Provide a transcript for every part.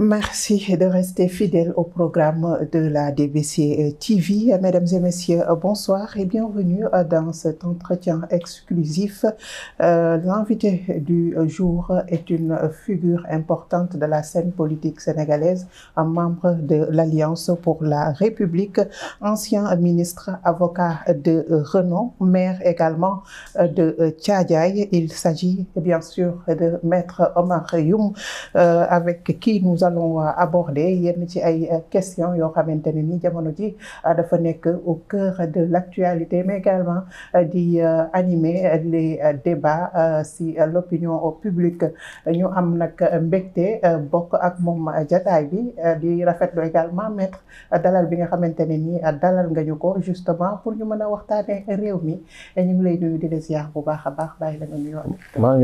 Merci de rester fidèles au programme de la DBC TV. Mesdames et messieurs, bonsoir et bienvenue dans cet entretien exclusif. L'invité du jour est une figure importante de la scène politique sénégalaise, un membre de l'Alliance pour la République, ancien ministre, avocat de renom, maire également de Thiadiaye. Il s'agit bien sûr de Maître Omar Youm, avec qui nous allons aborder yenn ci ay questions yoo xamante ne ni jamono ji dafa nekk au cœur de l'actualité, mais également di animer les débats si l'opinion publique. Ñu am nag mbégte bokk ak moom jataay bi di rafetlu également maître dalal bi nga xamante ne ni dalal nga ñu ko justement pour ñu mën a waxtaane réew mi. ñu ngi lay nuyu di la ziar bu baax a baax, bàyyi la nga nuyoo. maa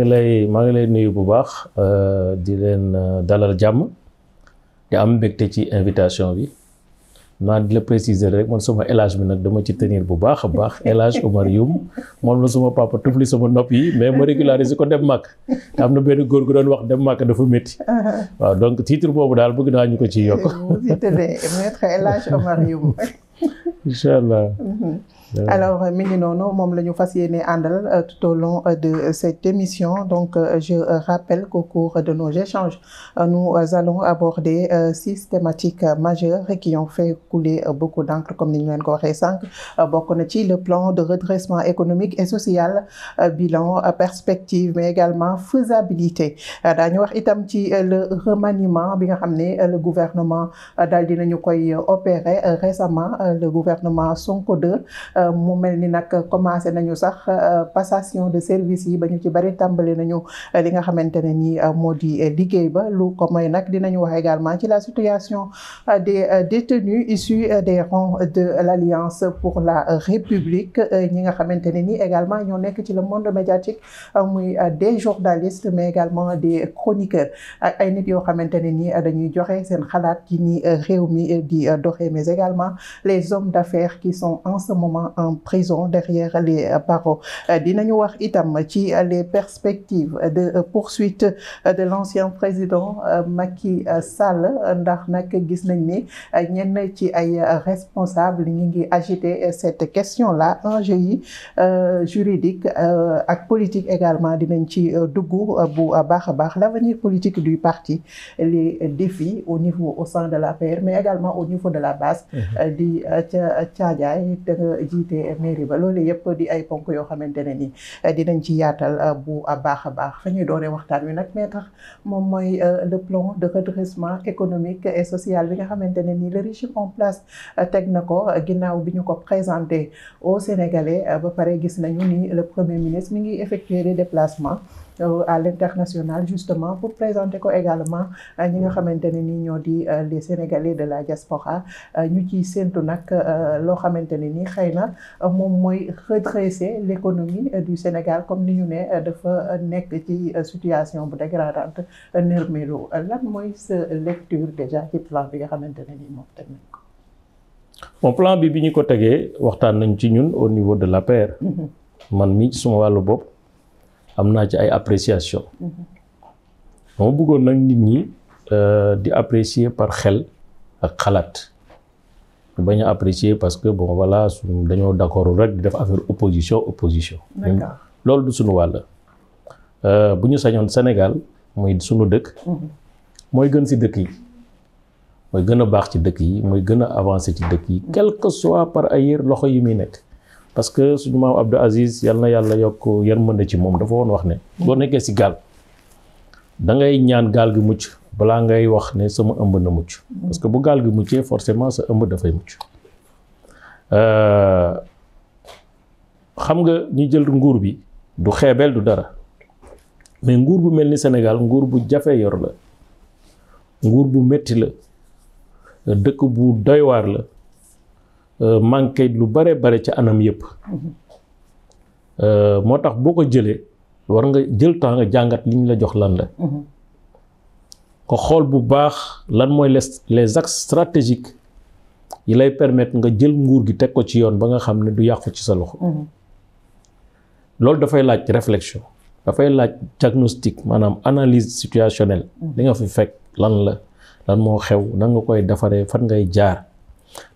ngi lay nuyu bu baax di leen dalal jàmm di am mbégte ci invitation bi. naa di la préciser rek man sama élage bi nag dama ci tenir bu baax a baax élage Omar Youm moom la suma papa tufli sama nopp yi mais ma régulariser ko dem màkk te am na benn góor gu doon wax dem màkk dafa métti waaw donc titre boobu daal bëgg naa ñu ko ciy yokk. Maître élage Omar Youm. incha allah. Alors mi ngi noonu moom la ñu fas yéene àndal tout au long de cette émission. Donc je rappelle qu'au cours de nos échanges nous allons aborder 6 thématiques majeures qui ont fait couler beaucoup d'encre comme ni ñu leen ko waxee sànq. Bokk na ci le plan de redressement économique et social, bilan, perspective, mais également faisabilité. Daañu wax itam ci le remaniement bi nga xam ne le gouvernement daal dinañu koy opérer récemment, le gouvernement Sonko 2. mu mel ni nag commencé nañu sax passation de service yi ba ñu ci bari tàmbali nañu li nga xamante ne ni moo di liggéey ba. Lu ko mooy nag dinañu wax également ci la situation des détenus issus des rangs de l'Alliance pour la République, ñi nga xamante ne ni également ñoo nekk ci le monde médiatique, muy des journalistes mais également des chroniqueurs ak ay nit yoo xamante ne ni dañuy joxe seen xalaat ci ni réew mi di doxee, mais également les hommes d'affaires qui sont en ce moment en prison derrière les barreaux. Dinañu wax itam ci les perspectives de poursuite de l'ancien président Macky Sall, ndax nag gis nañ ni ñenn ci ay responsables ñi ngi agiter cette question-là. Enjeu yi juridique ak politique également dinañ ci dugg bu baax a baax. L'avenir politique du parti, les défis au niveau au sein de l'APR mais également au niveau de la base di ca Thiadiaye te nga jiite mairie ba. Loolu yëpp di ay ponk yoo xamante ne ni dinañ ci yaatal bu baax a baax. Fa ñuy dooree waxtaan wi nag mais tax moom mooy le plan de redressement économique et social bi nga xamante ne ni le régime en place teg na ko ginnaaw bi ñu ko présenté aux Sénégalais. Ba pare gis nañu ni le premier ministre mi ngi effectuer des déplacements à l'international justement pour présenter ko également ñi nga xamante ne ni ñoo di les Sénégalais de la diaspora. ñu ciy séntu nag loo xamante ne ni xëy na moom mooy redresser l'économie du Sénégal comme ni ñu ne dafa nekk ci situation bu dégradante nërmeelu. Lan mooy sa lecture déjà ci plan bi nga xamante ne ni moom teg nañ ko. bon plan bi ñu ko tegee waxtaan nañ ci ñun au niveau de l'APR. man mi ci suma wàllu bopp am naa ci ay appréciation. dama bëggoon nag nit ñi di apprécier par xel ak xalaat. bañ a apprécier parce que bon voilà suñu dañoo d'accord rek di def affaire opposition. D'accord. loolu du suñu wàll. bu ñu sañoon Sénégal mooy suñu dëkk. mooy gën ci dëkk yi. mooy gën a baax ci dëkk yi mooy gën a avancer ci dëkk yi. quel que soit par ailleurs loxo yi muy nekk. parce que suñu maam Abdou Aziz yal na yàlla yokk yërmande ci moom dafa woon wax ne. boo nekkee ci gaal da ngay ñaan gaal gi mucc balaa ngay wax ne sama ëmb na mucc. parce que bu gaal gi muccee forcément sa ëmb dafay mucc. xam nga ñi jël nguur bi du xeebeel du dara mais nguur bu mel ni Sénégal nguur bu jafe yor la nguur bu metti la dëkk bu doy waar la. manqué lu bare bare ci anam yëpp. moo tax boo ko jëlee war nga jël temps nga jàngat li ñu la jox lan la. ko xool bu baax lan mooy les axes stratégiques yi lay permettre nga jël nguur gi teg ko ci yoon ba nga xam ne du yàqu ci sa loxo. loolu dafay laaj réflexion dafay laaj diagnostic maanaam analyse situationnelle. li nga fi fekk lan la lan moo xew nan nga koy defaree fan ngay jaar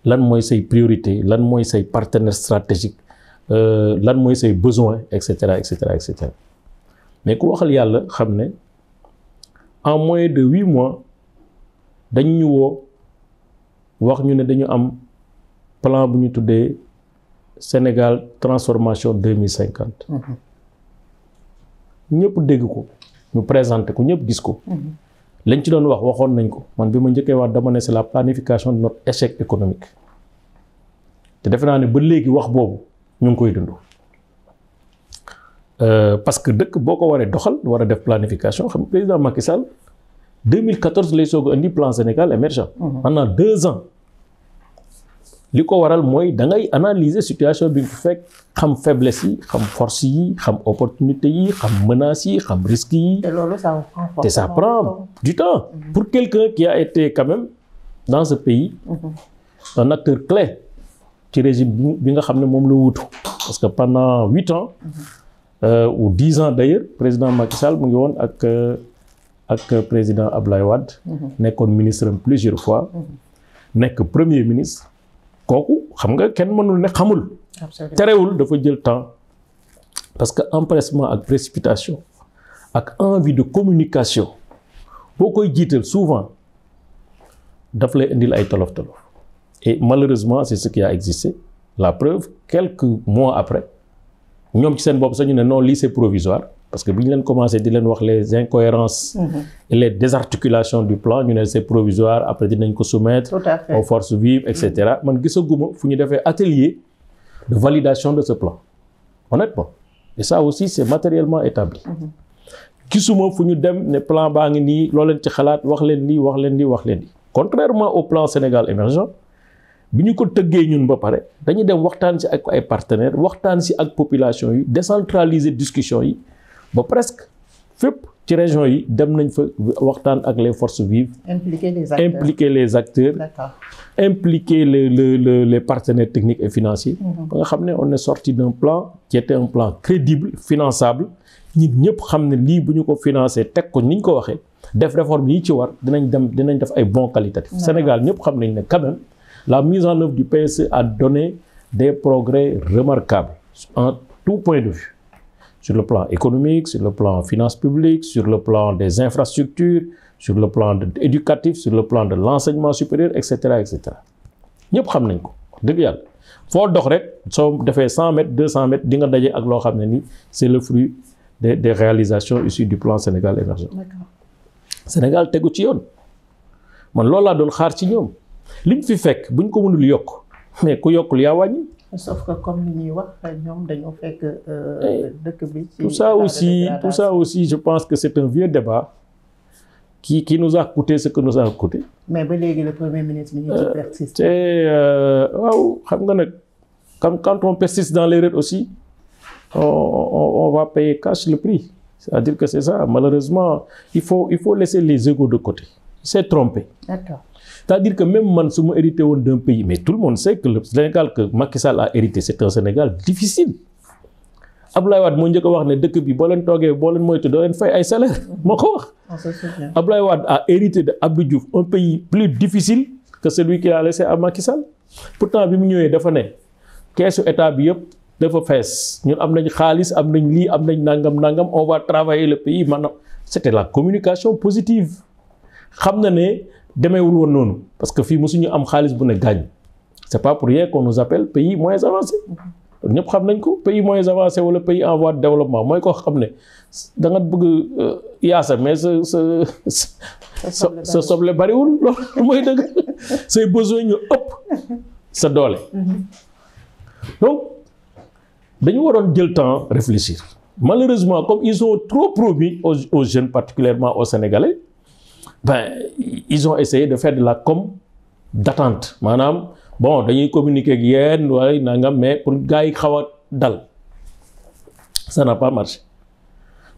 lan mooy say priorité lan mooy say partenaire stratégique lan mooy say besoin et cetera et cetera et cetera mais ku waxal yàlla xam ne en moins de 8 mois dañ ñu woo wax ñu ne dañu am plan bu ñu tuddee Sénégal transformation 2050 ñëpp dégg ko ñu présenté ko ñëpp gis ko lañ ci doon wax waxoon nañ ko man bi ma njëkkee wax dama ne c'est la planification de notre échec économique te defe naa ne ba léegi wax boobu ñu ngi koy dund parce que dëkk boo ko waree doxal war a def planification xam président Macky Sall 2014 lay soog a indi plan Sénégal émergent pendant 2 ans li ko waral mooy da ngay analyser situation bi fekk xam faiblesse yi xam force yi xam opportunité yi xam menaces yi xam risques yi. Et ça prend du temps. Pour quelqu'un qui a été quand même dans ce pays un acteur clé ci régime bi nga xam ne moom la wutu parce que pendant 8 ans ou 10 ans d'ailleurs président Macky Sall mu ngi woon ak président Abdoulaye Wade nekkoon ministre plusieurs fois nekk premier ministre kooku xam nga kenn mënul ne xamul terewul dafa jël temps parce que empressement ak précipitation ak envie de communication boo koy jiital souvent daf lay indil ay tolof-tolof et malheureusement c'est ce qui a existé la preuve quelques mois après ñoom ci seen bopp sax ñu ne non lii c'est provisoire parce que bi ñu leen commencé di leen wax les incohérences et les désarticulations du plan ñu ne c'est provisoire après dinañ ko soumettre aux forces vives et cetera man gisaguma fu ñu defee atelier de validation de ce plan honnêtement et ça aussi c'est matériellement établi gisuma fu ñu dem ne plan baa ngi nii loo leen ci xalaat wax leen lii wax leen lii wax leen lii contrairement au plan Sénégal émergent bi ñu ko tëggee ñun ba pare dañuy dem waxtaan si ak ay partenaires waxtaan si ak population yi décentraliser discussion yi ba presque fépp ci région yi dem nañ fa waxtaan ak les forces vives. impliquer les acteurs. Impliquer les partenaires techniques et financiers. ba nga xam ne on est sorti d'un plan qui était un plan crédible finançable ñi ñëpp xam ne lii bu ñu ko financé teg ko ni ñu ko waxee def réforme yi ci war dinañ def ay bons qualitatifs. Sénégal ñëpp xam nañ ne quand même la mise en œuvre du PSE a donné des progrès remarquables en tout point de vue. Sur le plan économique, sur le plan finances publiques, sur le plan des infrastructures, sur le plan éducatif, sur le plan de l'enseignement supérieur, etc. etc. ñëpp xam nañ ko dëgg yàlla foo dox rek soo defee 100 mètres 200 mètres di nga daje ak loo xam ne ni c'est le fruit des réalisations issues du plan Sénégal émergent. Sénégal tegu ci yoon man loolu laa doon xaar ci ñoom liñ fi fekk buñ ko mënul yokk mais ku yokkul yaa wàññi. sauf que comme ni ñuy wax ñoom dañoo fekk dëkk bi. tout ça aussi je pense que c'est un vieux débat qui nous a coûté ce que nous a coûté. mais ba léegi le premier ministre mi ngi ci persiste. te waaw xam nga nag quand on persiste dans l'erreur aussi on va payer cash le prix c'est-à-dire que c'est ça malheureusement il faut laisser les égos de côté. Il s'est trompé. D'accord. C'est-à-dire que même man su ma hérité woon d'un pays mais tout le monde sait que le Sénégal que Macky Sall a hérité c'est un Sénégal difficile Abdoulaye Wade moo njëkk a wax ne dëkk bi boo leen toogee boo leen moytu doo leen fay ay salaire moo ko wax. Abdoulaye Wade a hérité de Abdou Diouf un pays plus difficile que celui qu'il a laissé à Macky Sall pourtant bi mu ñëwee dafa ne keesu état bi yëpp dafa fees ñun am nañ xaalis am nañ lii am nañ nangam on va travailler le pays maintenant c'était la communication positive xam na ne. demeewul woon noonu parce que fii mosuñu am xaalis bu ne gaañ c'est pas pour rien qu'on nous appelle pays moins avancé ñëpp xam nañ ko pays moins avancé wala pays en voie de développement mooy koo xam ne da nga bëgg yaasa mais sa soble bariwul loolu mooy dëgg say besoin ñu ëpp sa doole donc dañu waroon jël temps réfléchir malheureusement comme ils ont trop promis aux jeunes particulièrement aux Sénégalais ils ont essayé de faire de la com d'attente maanaam bon dañuy communiquer ak yéen wala nangam mais pour gars yi xaw a dal ça n'a pas marché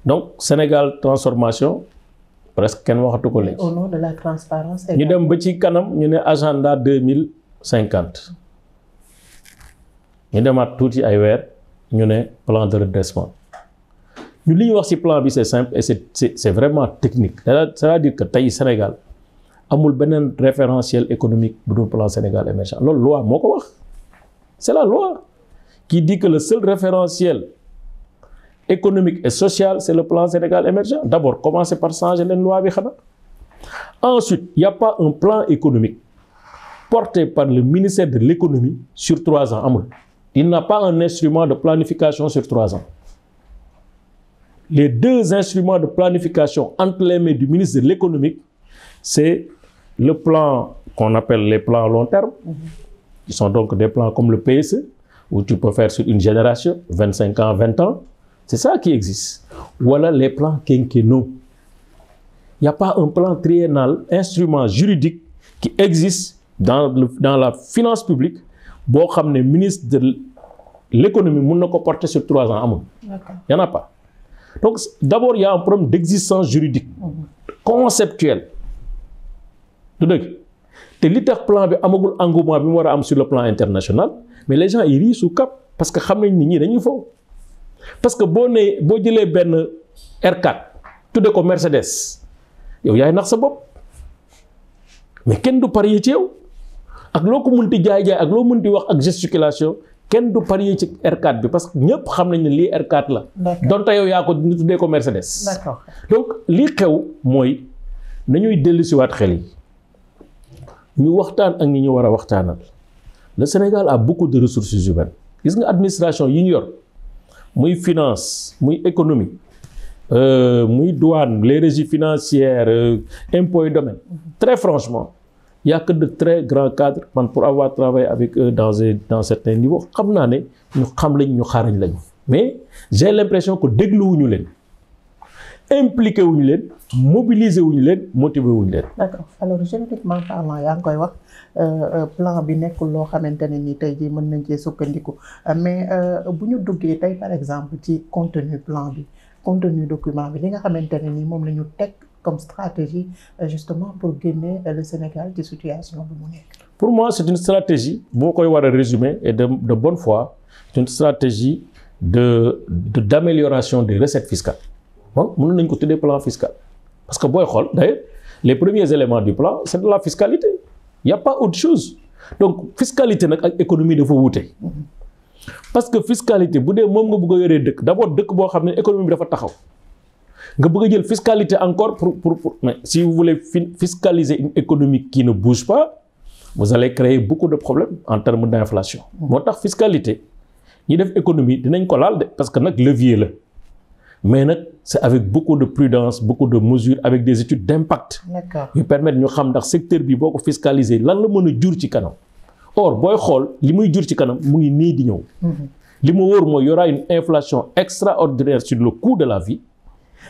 donc Sénégal transformation presque kenn waxatu ko léegi. Au nom de la transparence. ñu dem ba ci kanam ñu ne agenda 2050 ñu demaat tuuti ay weer ñu ne plan de redressement. ñu li ñu wax ci plan bi c'est simple et c'est vraiment technique c'est-à-dire que tey Sénégal amul beneen référentiel économique bu dul plan Sénégal émergent loolu loi moo ko wax c'est la loi qui dit que le seul référentiel économique et social c'est le plan Sénégal émergent. D'abord commencer par changer leen loi bi xanaa. Ensuite il n'y a pas un plan économique porté par le ministère de l'économie sur 3 ans amul. Il n'a pas un instrument de planification sur 3 ans. Les 2 instruments de planification entre les mains du ministre de l'économie, c'est le plan qu'on appelle les plans long terme, qui sont donc des plans comme le PSE, où tu peux faire sur une génération, 25 ans, 20 ans. C'est ça qui existe. Voilà les plans quinquennaux. Il n'y a pas un plan triennal, instrument juridique qui existe dans la finance publique. Boo xam ne ministre de l'économie mën na ko porter sur 3 ans amul. Il n'y en a pas. Donc d'abord il y a un problème d'existence juridique, conceptuel. du dëgg te li tax plan bi amagul engouement bi mu war a am sur le plan international mais les gens ils rient sous cap parce que xam nañ ni ñii dañuy foofu parce que boo jëlee benn R4 tudde ko Mercedes yow yaay nax sa bopp mais kenn du parier ci yow ak loo ko mënti jaay ak loo mënti wax ak gesticulation kenn du parier ci R4 bi parce que ñëpp xam nañ ne lii R4 la. donte yow yaa ko tuddee ko Mercedes. D'accord. Donc lii xew mooy nañuy dellusiwaat xel yi ñu waxtaan ak ñi ñu war a waxtaanal le Sénégal a beaucoup de ressources humaines gis nga administration yi ñu yor muy finance muy économie muy douane les régies financières impôts et domaines très franchement. Il y a que de très grands cadres man pour avoir travaillé avec eux dans certains niveaux xam naa ne ñu xam lañ ñu xarañ lañ mais j'ai l'impression que dégluwuñu leen impliqué wuñu leen mobiliser wuñu leen motiver wuñu leen. D'accord alors juridiquement parlant yaa ngi koy wax plan bi nekkul loo xamante ne ni tey jii mën nañ cee sukkandiku mais bu ñu duggee tey par exemple ci contenu plan bi contenu document bi li nga xamante ne ni moom la ñu teg comme stratégie justement pour génne le Sénégal ci situation bi mu nekk. Pour moi c'est une stratégie boo koy war a résumer et de bonne foi c'est une stratégie d'amélioration des recettes fiscales bon mën nañ ko tuddee plan fiscal parce que booy xool d'ailleurs les premiers éléments du plan c'est de la fiscalité il y a pas autre chose donc fiscalité nag ak économie dafa wuute parce que fiscalité bu dee moom nga bëgg a yoree dëkk d'abord dëkk boo xam ne économie bi dafa taxaw nga bëgg a jël fiscalité encore pour mais si vous voulez fiscaliser une économie qui ne bouge pas vous allez créer beaucoup de problèmes en termes d'inflation moo tax fiscalité ñi def économie dinañ ko laal de parce que nag levier la mais nag c'est avec beaucoup de prudence beaucoup de mesures avec des études d'impact yu permettre ñu xam ndax secteur bi boo ko fiscaliser lan la mën a jur ci kanam or booy xool li muy jur ci kanam mu ngi nii di ñëw li mu wóor mooy y aura une inflation extraordinaire sur le coût de la vie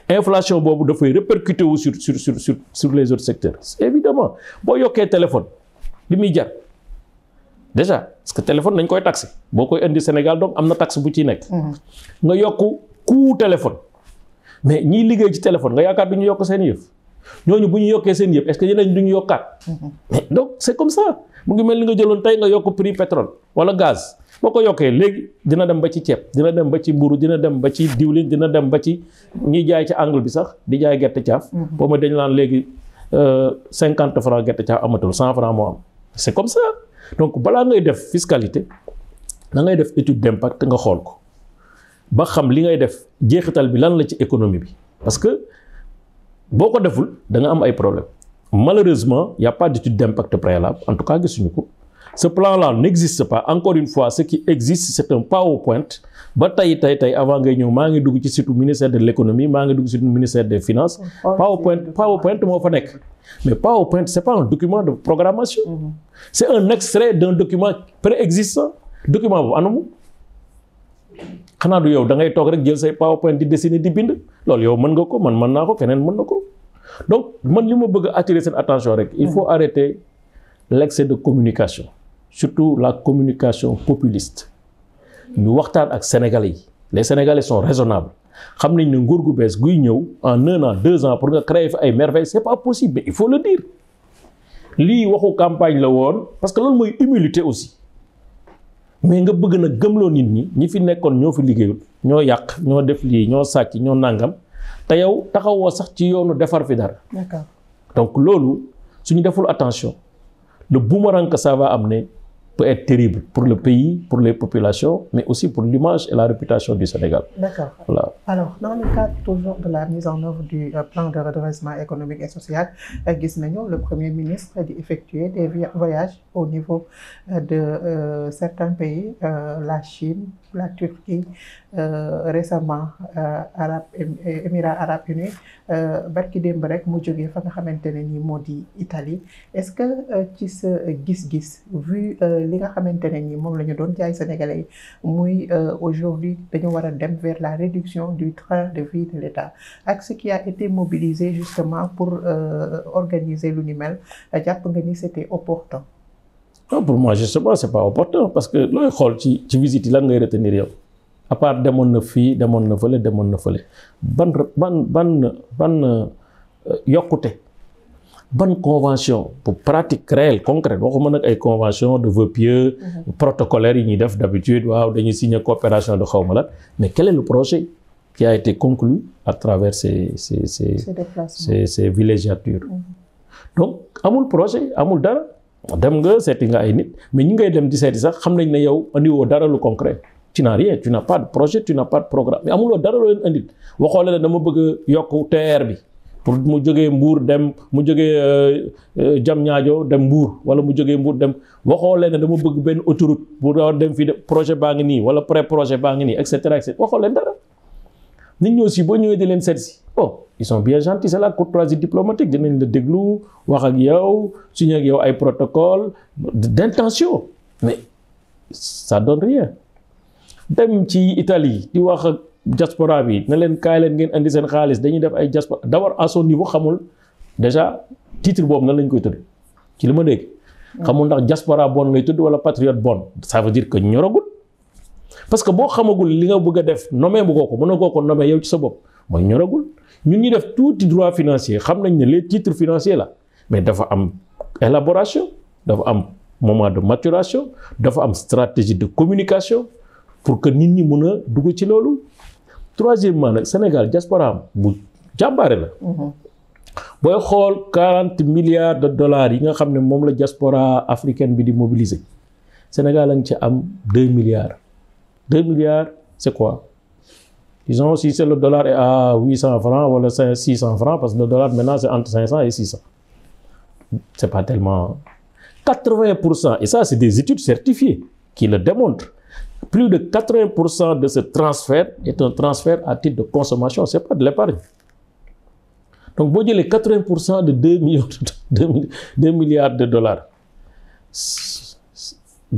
inflation boobu dafay répercuter wu sur les autres secteurs évidemment boo yokkee téléphone li muy jar déjà parce que téléphone nañ koy taxé boo koy indi Sénégal donc am na taxe bu ciy nekk nga yokku coût téléphone mais ñiy liggéey ci téléphone nga yaakaar du ñu yokk seen yëf ñooñu bu ñu yokkee seen yëf est-ce que ñeneen du ñu yokkaat mais donc c'est comme ça mu ngi mel ni nga jëloon tey nga yokk prix pétrole wala gaz boo ko yokkee léegi dina dem ba ci ceeb dina dem ba ci mburu dina dem ba ci diwlin dina dem ba ci ñiy jaay ci angle bi sax di jaay gerte caaf boo ma dañ laan léegi 50 francs gerte caaf amatul 100 francs moo am c'est comme ça donc balaa ngay def fiscalité da ngay def étude d'impact nga xool ko ba xam li ngay def jeexital bi lan la ci économie bi parce que boo ko deful da nga am ay problèmes malheureusement il y a pas d'étude d'impact préalable en tout cas gisuñu ko ce plan-là n'existe pas encore une fois ce qui existe c'est un PowerPoint ba tey avant ngay ñëw maa ngi dugg ci site ministère de l'économie maa ngi dugg ci ministère des finances PowerPoint moo fa nekk mais PowerPoint c'est pas un document de programmation c'est un extrait d'un document préexistant document boobu anamu xanaa du yow da ngay toog rek jël say PowerPoint di dessiner di bind loolu yow mën nga ko man mën naa ko keneen mën na ko donc man li ma bëgg a attirer seen attention rek il faut arrêter l'excès de communication surtout la communication populiste ñu waxtaan ak Sénégalais yi les Sénégalais sont raisonnables xam nañ ne nguur gu bees guy ñëw en 1 an 2 ans pour nga créer fi ay merveilles c'est pas possible mais il faut le dire lii waxu campagne la woon parce que loolu mooy humilité aussi mais nga bëgg na gëmloo nit ñi fi nekkoon ñoo fi liggéeyul ñoo yàq ñoo def lii ñoo sàcc ñoo nàngam te yow taxawoo sax ci yoonu defar fi dara. D'accord. Donc loolu su ñu deful attention le boomerang que ça va amener peut être terrible pour le pays, pour les populations, mais aussi pour l'image et la réputation du Sénégal. D'accord. Voilà. Alors, dans le cadre toujours de la mise en œuvre du plan de redressement économique et social, gis nañu le Premier ministre di effectuer des voyages au niveau de certains pays, la Chine, la Turquie, récemment Émirats arabes unis, barki démb rek mu jógee fa nga xamante ne nii moo di Italie. Est-ce que ci sa gis-gis vu li nga xamante ne nii moom la ñu doon jaay Sénégalais yi muy aujourd'hui dañu war a dem vers la réduction du train de vie de l'État ak ce qui a été mobilisé justement pour organiser lu ni mel, jàpp nga ni c'était opportun? Non, pour moi justement c'est pas opportun parce que looy xool ci visite yi lan ngay retenir yow à part demoon na fii demoon na fële demoon na fële ban yokkute ban convention pour pratique réelle concrète waxuma nag ay convention de vœux pieux protocolaires yi ñuy def d'habitude waaw dañuy signer coopération de xawma lan mais quel est le projet qui a été conclu à travers ces villégiatures donc amul projet amul dara dem nga seeti nga ay nit mais ñi ngay dem di seeti sax xam nañ ne yow andiwoo dara lu concret tu n'as rien, tu n'as pas de projet, tu n'as pas de programme mais amuloo dara loo leen andil waxoo leen dama bëgg a yokk TER bi pour mu jógee Mbour dem mu jógee Diamniadio dem Mbour wala mu jógee Mbour dem waxoo leen dama bëgg benn autoroute bu doon dem fii de projet baa ngi nii wala pré-projet baa ngi nii et cetera waxoo leen dara nit ñi aussi boo ñëwee di leen seet si ils sont bien gentils, c'est la courtoisie diplomatique dinañ la déglu wax ak yow signé ak yow ay protocole d'intention mais ça donne rien dem ci Italie di wax ak diaspora bi na leen kaay leen ngeen indi seen xaalis dañuy def ay diaspora d'abord à son niveau xamul déjà titre boobu nan lañ koy tudd ci li ma dégg xamul ndax diaspora bon lay tudd wala patriote bon ça veut dire que ñoragul parce que boo xamagul li nga bëgg a def nommé bu ko mën a ko nommé yow ci sa bopp mooy ñoragul ñun ñi def tuuti droit financier xam nañ ne les titres financiers là mais dafa am élaboration dafa am moment de maturation dafa am stratégie de communication pour que nit ñi mën a dugg ci loolu. Troisièmement nag Sénégal diaspora bu jàmbaare la. booy xool 40 milliards de dollars yi nga xam ne moom la diaspora africaine bi di mobiliser Sénégal la nga ci am 2 milliards. 2 milliards c'est quoi? Disons si c'est le dollar est à 800 francs wala 600 francs parce que le dollar maintenant c'est entre 500 et 600. C'est pas tellement 80% et ça c'est des études certifiées qui le démontrent. Plus de 80% de ce transfert est un transfert à titre de consommation, c'est pas de l'épargne. Donc boo jëlee 80% de 2 milliards de dollars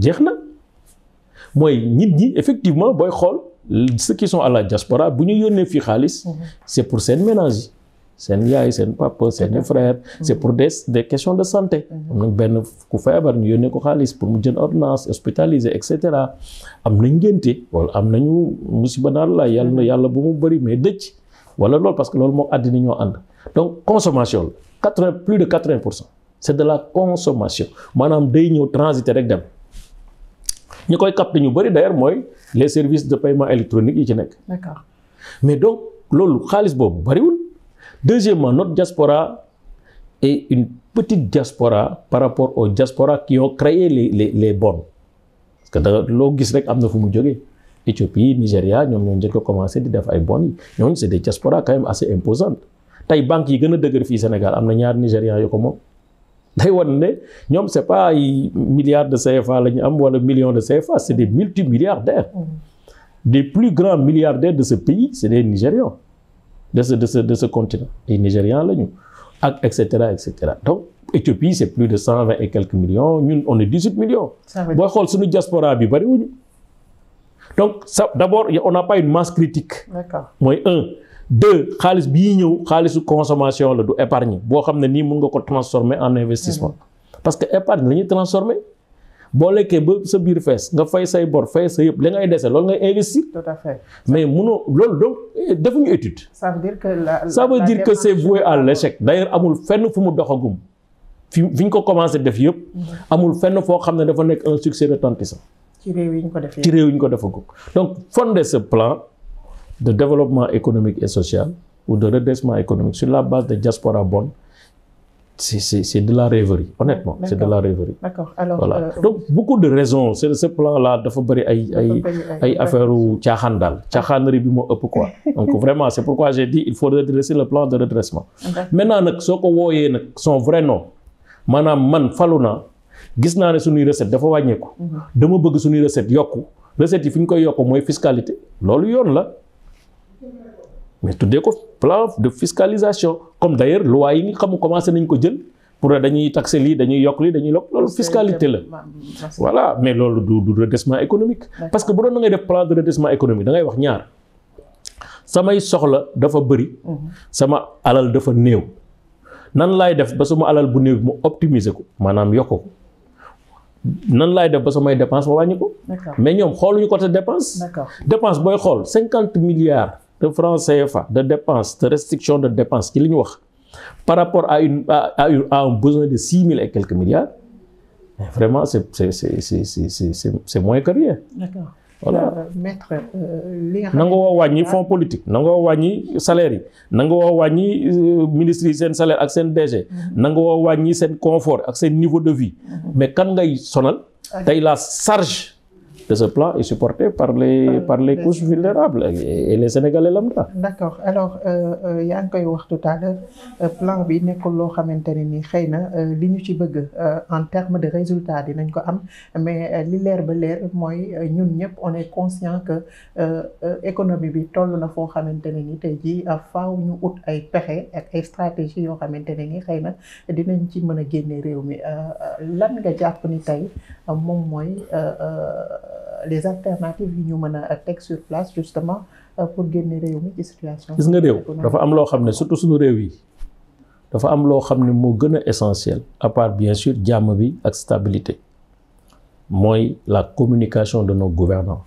jeex na mooy nit ñi effectivement booy xool ceux qui sont à la diaspora bu ñu yónnee fii xaalis c'est pour seen ménage yi seen yaay seen papa seen frère c'est pour des questions de santé am nañ benn ku feebar ñu yónnee ko xaalis pour mu jënd ordonnance hospitalisé et cetera am nañ ngénte wala am nañu musiba naar la yàlla bu mu bëri mais dëcc wala loolu parce que loolu moo àddina ñoo ànd donc consommation la plus de 80% c'est de la consommation maanaam day ñëw transiter rek dem ñi koy capter ñu bëri d'ailleurs mooy les services de paiement électronique yi ci nekk. D'accord. Mais donc loolu xaalis boobu bariwul. Deuxièmement, notre diaspora est une petite diaspora par rapport aux diasporas qui ont créé les bons. Parce que da loo gis rek am na fu mu jógee. Éthiopie, Nigeria ñoom ñoo njëkk a commencé di def ay bons yi ñooñu c'est des diasporas quand même assez imposantes. Tey banques yi gën a dëgër fii Sénégal am na ñaar Nigérians yu ko moom. day wan ne ñoom c'est pas ay milliards de CFA la ñu am wala millions de CFA c'est des multimilliardaires. Des plus grands milliardaires de ce pays c'est des Nigérians de ce continent ay Nigérians la ñu ak et cetera. Donc Éthiopie c'est plus de 120 et quelques millions ñun on est 18 millions. booy xool suñu diaspora bi bariwuñu. Donc ça d'abord on n'a pas une masse critique. D'accord. mooy 1. 2 xaalis bii ñëw xaalisu consommation la du épargne boo xam ne nii mën nga ko transformer en investissement. Parce que épargne la ñuy transformer boo lekkee ba sa biir fees nga fay say bor fay sa yëpp li ngay dese loolu ngay investir. Tout à fait. Mais mënoo loolu donc defuñu étude. Ça veut dire que c'est voué à l'échec. D'ailleurs amul fenn fu mu doxagum fi ñu ko commencé def yëpp. amul fenn foo xam ne dafa nekk un succès retentissant. ci réew yi ñu ko def ci réew yi ñu ko defagum. Donc fonder ce plan de développement économique et social ou de redressement économique sur la base de diaspora bonne c'est de la rêverie, honnêtement. C'est de la rêverie. D'accord. Alors, voilà. Donc, beaucoup de raisons. Ce plan-là, il faut ay affaire caaxaan daal. Caaxaanerie bi moo ëpp quoi. Donc, vraiment, c'est pourquoi j'ai dit il faut redresser le plan de redressement. Maintenant, nag soo ko wooyee nag son vrai nom maanaam man falu naa gis naa ne suñuy recette dafa wàññeeku. dama bëgg suñuy recette yokku. Recette yi fi ñu koy yokku mooy fiscalité. loolu yoon la. mais tuddee ko plan de fiscalisation comme d'ailleurs loi yi nga xam commencé nañ ko jël pour dañuy taxer lii dañuy yokk lii dañuy yokk loolu fiscalité la voilà mais loolu du redressement économique parce que bu doon na ngay def plan de redressement économique da ngay wax ñaar samay soxla dafa bëri sama alal dafa néew nan laay def ba sama alal bu néew mu optimiser ko maanaam yokk ko nan laay def ba samay dépense ma wàññi ko mais ñoom xooluñu côté dépense dépense booy xool 50 milliards de francs CFA de dépenses de restriction de dépenses ci li ñu wax par rapport à un besoin de 6 000 et quelques milliards vraiment c'est moins que rien. D'accord. Voilà. Maître li nga xam na nga woo wàññi fonds politique na nga woo wàññi salaire yi na nga woo wàññi ministres yi seen salaire ak seen DG. na nga woo wàññi seen confort ak seen niveau de vie. mais kan ngay sonal tey la charge de ce plan est supporté par les couches vulnérables et les Sénégalais lambda. D'accord. Alors yaa ngi koy wax tout à l'heure plan bi nekkul loo xamante ne ni xëy na li ñu ci bëgg en termes de résultats dinañ ko am mais li leer ba leer mooy ñun ñëpp on est conscient que économie bi toll na foo xamante ne ni tey jii faaw ñu ut ay pexe ak ay stratégies yoo xamante ne ni xëy na dinañ ci mën a génne réew mi lan nga jàpp ni tey moom mooy les alternatives yi ñu mën a teg sur place justement pour génne réew mi ci situation. gis nga réew dafa am loo xam ne surtout suñu réew yi dafa am loo xam ne moo gën a essentiel à part bien sûr jàmm bi ak stabilité mooy la communication de nos gouvernants.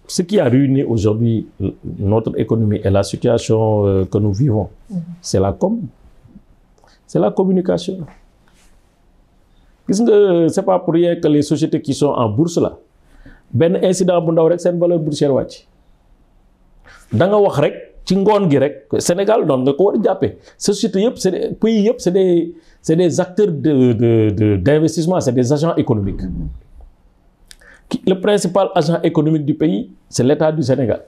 Ce qui a ruiné aujourd'hui notre économie et la situation que nous vivons, c'est la communication. Gis nga c'est pas pour rien que les sociétés qui sont en bourse là benn incident bu ndaw rek seen valeur boursière wàcc da nga wax rek ci ngoon gi rek Sénégal noonu nga ko war a jàppee société yëpp c'est des pays yëpp c'est des acteurs d'investissement, c'est des agents économiques. Le principal agent économique du pays c'est l'État du Sénégal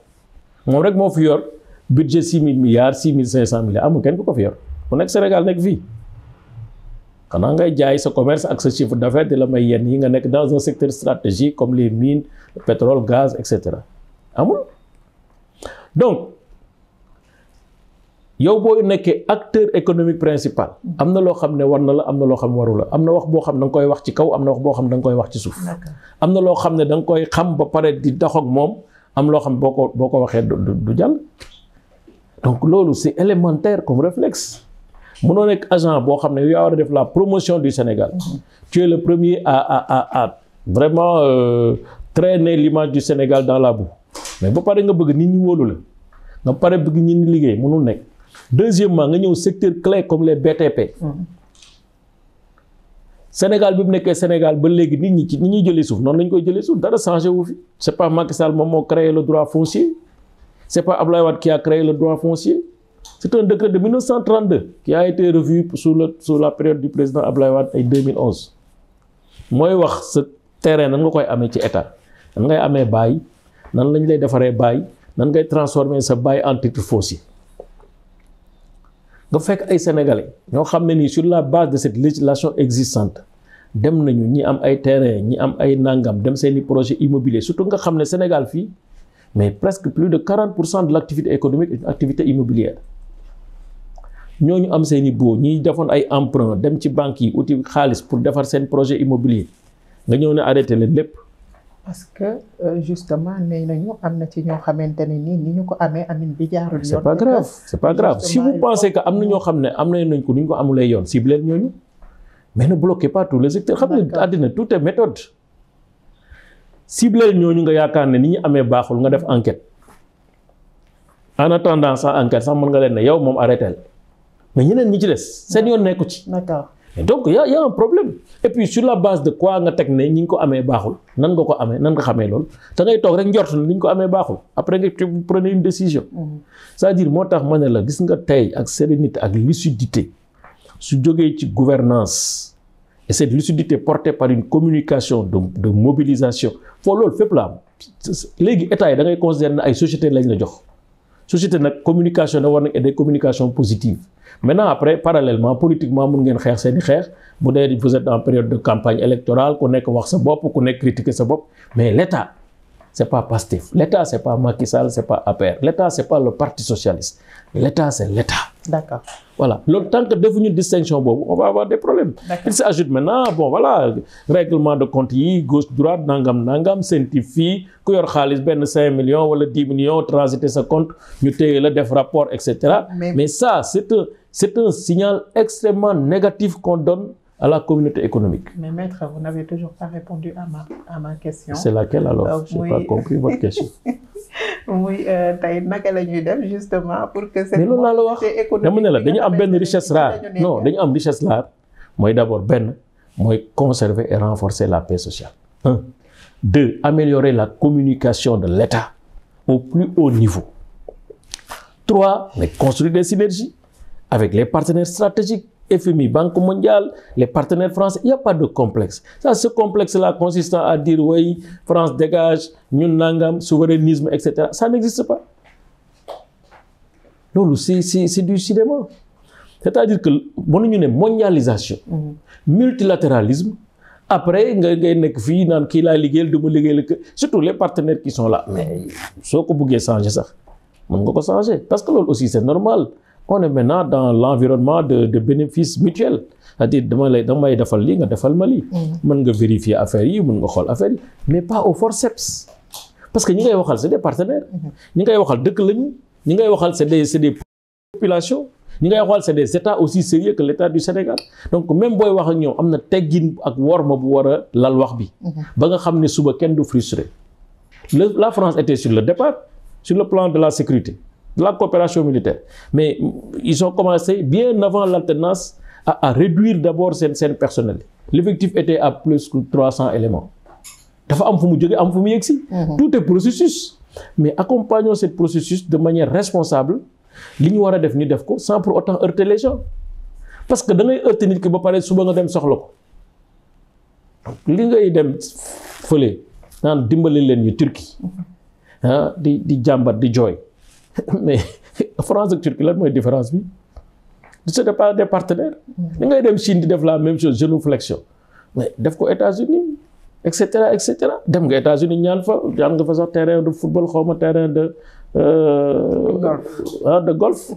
moom rek moo fi yor budget 6 000 milliards 6 500 milliards amul kenn ku ko fi yor ku nekk Sénégal nekk fii. xanaa ngay jaay sa commerce ak sa chiffre d'affaires di la may yenn yi nga nekk dans un secteur stratégique comme les mines le pétrole gaz et cetera amul donc yow boo nekkee acteur économique principal am na loo xam ne war na la am na loo xam ne waru la am na wax boo xam ne da nga koy wax ci kaw am na wax boo xam ne da nga koy wax ci suuf am na loo xam ne da nga koy xam ba pare di dox ak moom am loo xam boo ko waxee du jàll donc loolu c'est élémentaire comme réflexe. Mënoo nekk agent boo xam ne yow yaa war a def la promotion du Sénégal. Tu es le premier à vraiment traîner l'image du Sénégal dans la boue mais ba pare nga bëgg nit ñi wóolu la nga pare bëgg nit ñi liggéey mënul nekk. Deuxièmement nga ñëw secteur clé comme les BTP. Sénégal bi mu nekkee Sénégal ba léegi nit ñi ci ni ñuy jëlee suuf noonu la ñu koy jëlee suuf dara changé wu fi. C'est pas Macky Sall moom moo créé le droit foncier c'est pas Abdoulaye Wade qui a créé le droit foncier. C'est un décret de 1932 qui a été revu sous la période du président Abdoulaye Wade en 2011 mooy wax sa terrain nan nga koy amee ci état nan ngay amee bail nan lañ lay defaree bail nan ngay transformer sa bail en titre foncier nga fekk ay sénégalais ñoo xam ne nii sur la base de cette législation existante dem nañu ñi am ay terrain ñi am ay nangam dem seeni projet immobilier surtout nga xam ne Sénégal fii mais presque plus de 40% de l'activité économique est une activité immobilière. ñooñu am seeni boo ñiy defoon ay emprunt dem ci banques yi uti xaalis pour defar seen projet immobilier nga ñëw ne arrêté leen lépp. parce que justement nee nañu am na ci ñoo xamante ne ni ñu ko amee amin bi jaarul yoon. c'est pas grave si vous pensez que am na ñoo xam ne am nañ ko ni ñu ko amulee yoon ciblez ñooñu mais ne bloquez pas tous les secteurs. xam nga àddina tout est méthode. ciblez ñooñu nga yaakaar ne ni ñu amee baaxul nga def enquête en attendant sa enquête sax mën nga leen ne yow moom arrêté mais ñeneen ñi ci des seen yoon nekku ci. d'accord donc y a un problème et puis sur la base de quoi nga teg ne ñi ngi ko amee baaxul nan nga ko amee nan nga xamee loolu da ngay toog rek njort na ni ñu ko amee baaxul après nga prenez une décision. C'est-à-dire moo tax ma ne la gis nga tey ak sérénité ak lucidité su jógee ci gouvernance et cette lucidité portée par une communication de mobilisation foo loolu fépp la am léegi état yi da ngay considérer ne ay société lañ la jox société nag communication da war nag et des communications positives. Maintenant après parallèlement politiquement mun ngeen xeex seeni xeex bu dee vous êtes en période de campagne électorale ku nekk wax sa bopp ku nekk critiquer sa bopp mais l'État c'est pas Pastef l'État c'est pas Macky Sall c'est pas APR l'État c'est pas le Parti socialiste l'État c'est l'État. D'accord. Voilà loolu tant que defuñu distinction boobu on va avoir des problèmes. Il s'ajoute maintenant bon voilà règlement de compte yi gauche droite nangam CENTIF fii ku yor xaalis benn 5 millions wala 10 millions transiter sa compte ñu téye la def rapport et cetera. Mais ça c'est un signal extrêmement négatif qu'on donne à la communauté économique. Mais maître, vous n'avez toujours pas répondu à ma question. C'est laquelle alors? Je n'ai pas compris votre question. Oui, tey naka la ñuy def justement pour que cette mobilité économique dama ne la dañu am benn richesse rare non dañu am richesse rare mooy d'abord benn mooy conserver et renforcer la paix sociale. 1. 2. Améliorer la communication de l'État au plus haut niveau. 3. Mais construire des synergies avec les partenaires stratégiques, FMI, Banque mondiale, les partenaires français. Il n'y a pas de complexe. Ça, ce complexe-là consistant à dire oui, France dégage, ñun nangam, souverainisme, etc. Ça n'existe pas. Loolu c'est du cinéma. C'est-à-dire que mënuñu ne mondialisation, multilatéralisme, après ngay nekk fii naan kii laa liggéeyal du ma liggéeyal surtout les partenaires qui sont là. Mais soo ko bëggee changer sax mën nga ko changer parce que loolu aussi c'est normal. On est maintenant dans l'environnement de bénéfices mutuels. C'est-à-dire damay defal lii nga defal ma lii. Mën nga vérifier affaires yi mën nga xool affaires yi mais pas au forceps. Parce que ñi ngay waxal c'est des partenaires. ñi ngay waxal dëkk lañu. ñi ngay waxal c'est des populations. ñi ngay waxal c'est des états aussi sérieux que l'état du Sénégal. Donc même booy wax ak ñoom am na teggin ak worma bu war a lal wax bi. ba nga xam ne suba kenn du frustré. La France était sur le départ sur le plan de la sécurité. De la coopération militaire. Mais ils ont commencé bien avant l'alternance à réduire d'abord seen personnel. L'effectif était à plus que 300 éléments. Dafa am fu mu jóge am fu mu yegsi. Tout est processus. Mais accompagnons ce processus de manière responsable. Li ñu war a def ñu def ko sans pour autant heurter les gens. Parce que da ngay heurter nit ki ba pare suba nga dem soxla ko. Li ngay dem fële naan dimbali leen ñu Turquie. di jàmbat di jooy. Mais France ak Turquie lan mooy différence bi c'est pas des partenaires. ni ngay dem Chine di def la même chose genuflexion mais def ko États-Unis et cetera dem nga États-Unis ñaan nga fa sax terrain de football xaw ma terrain de golf.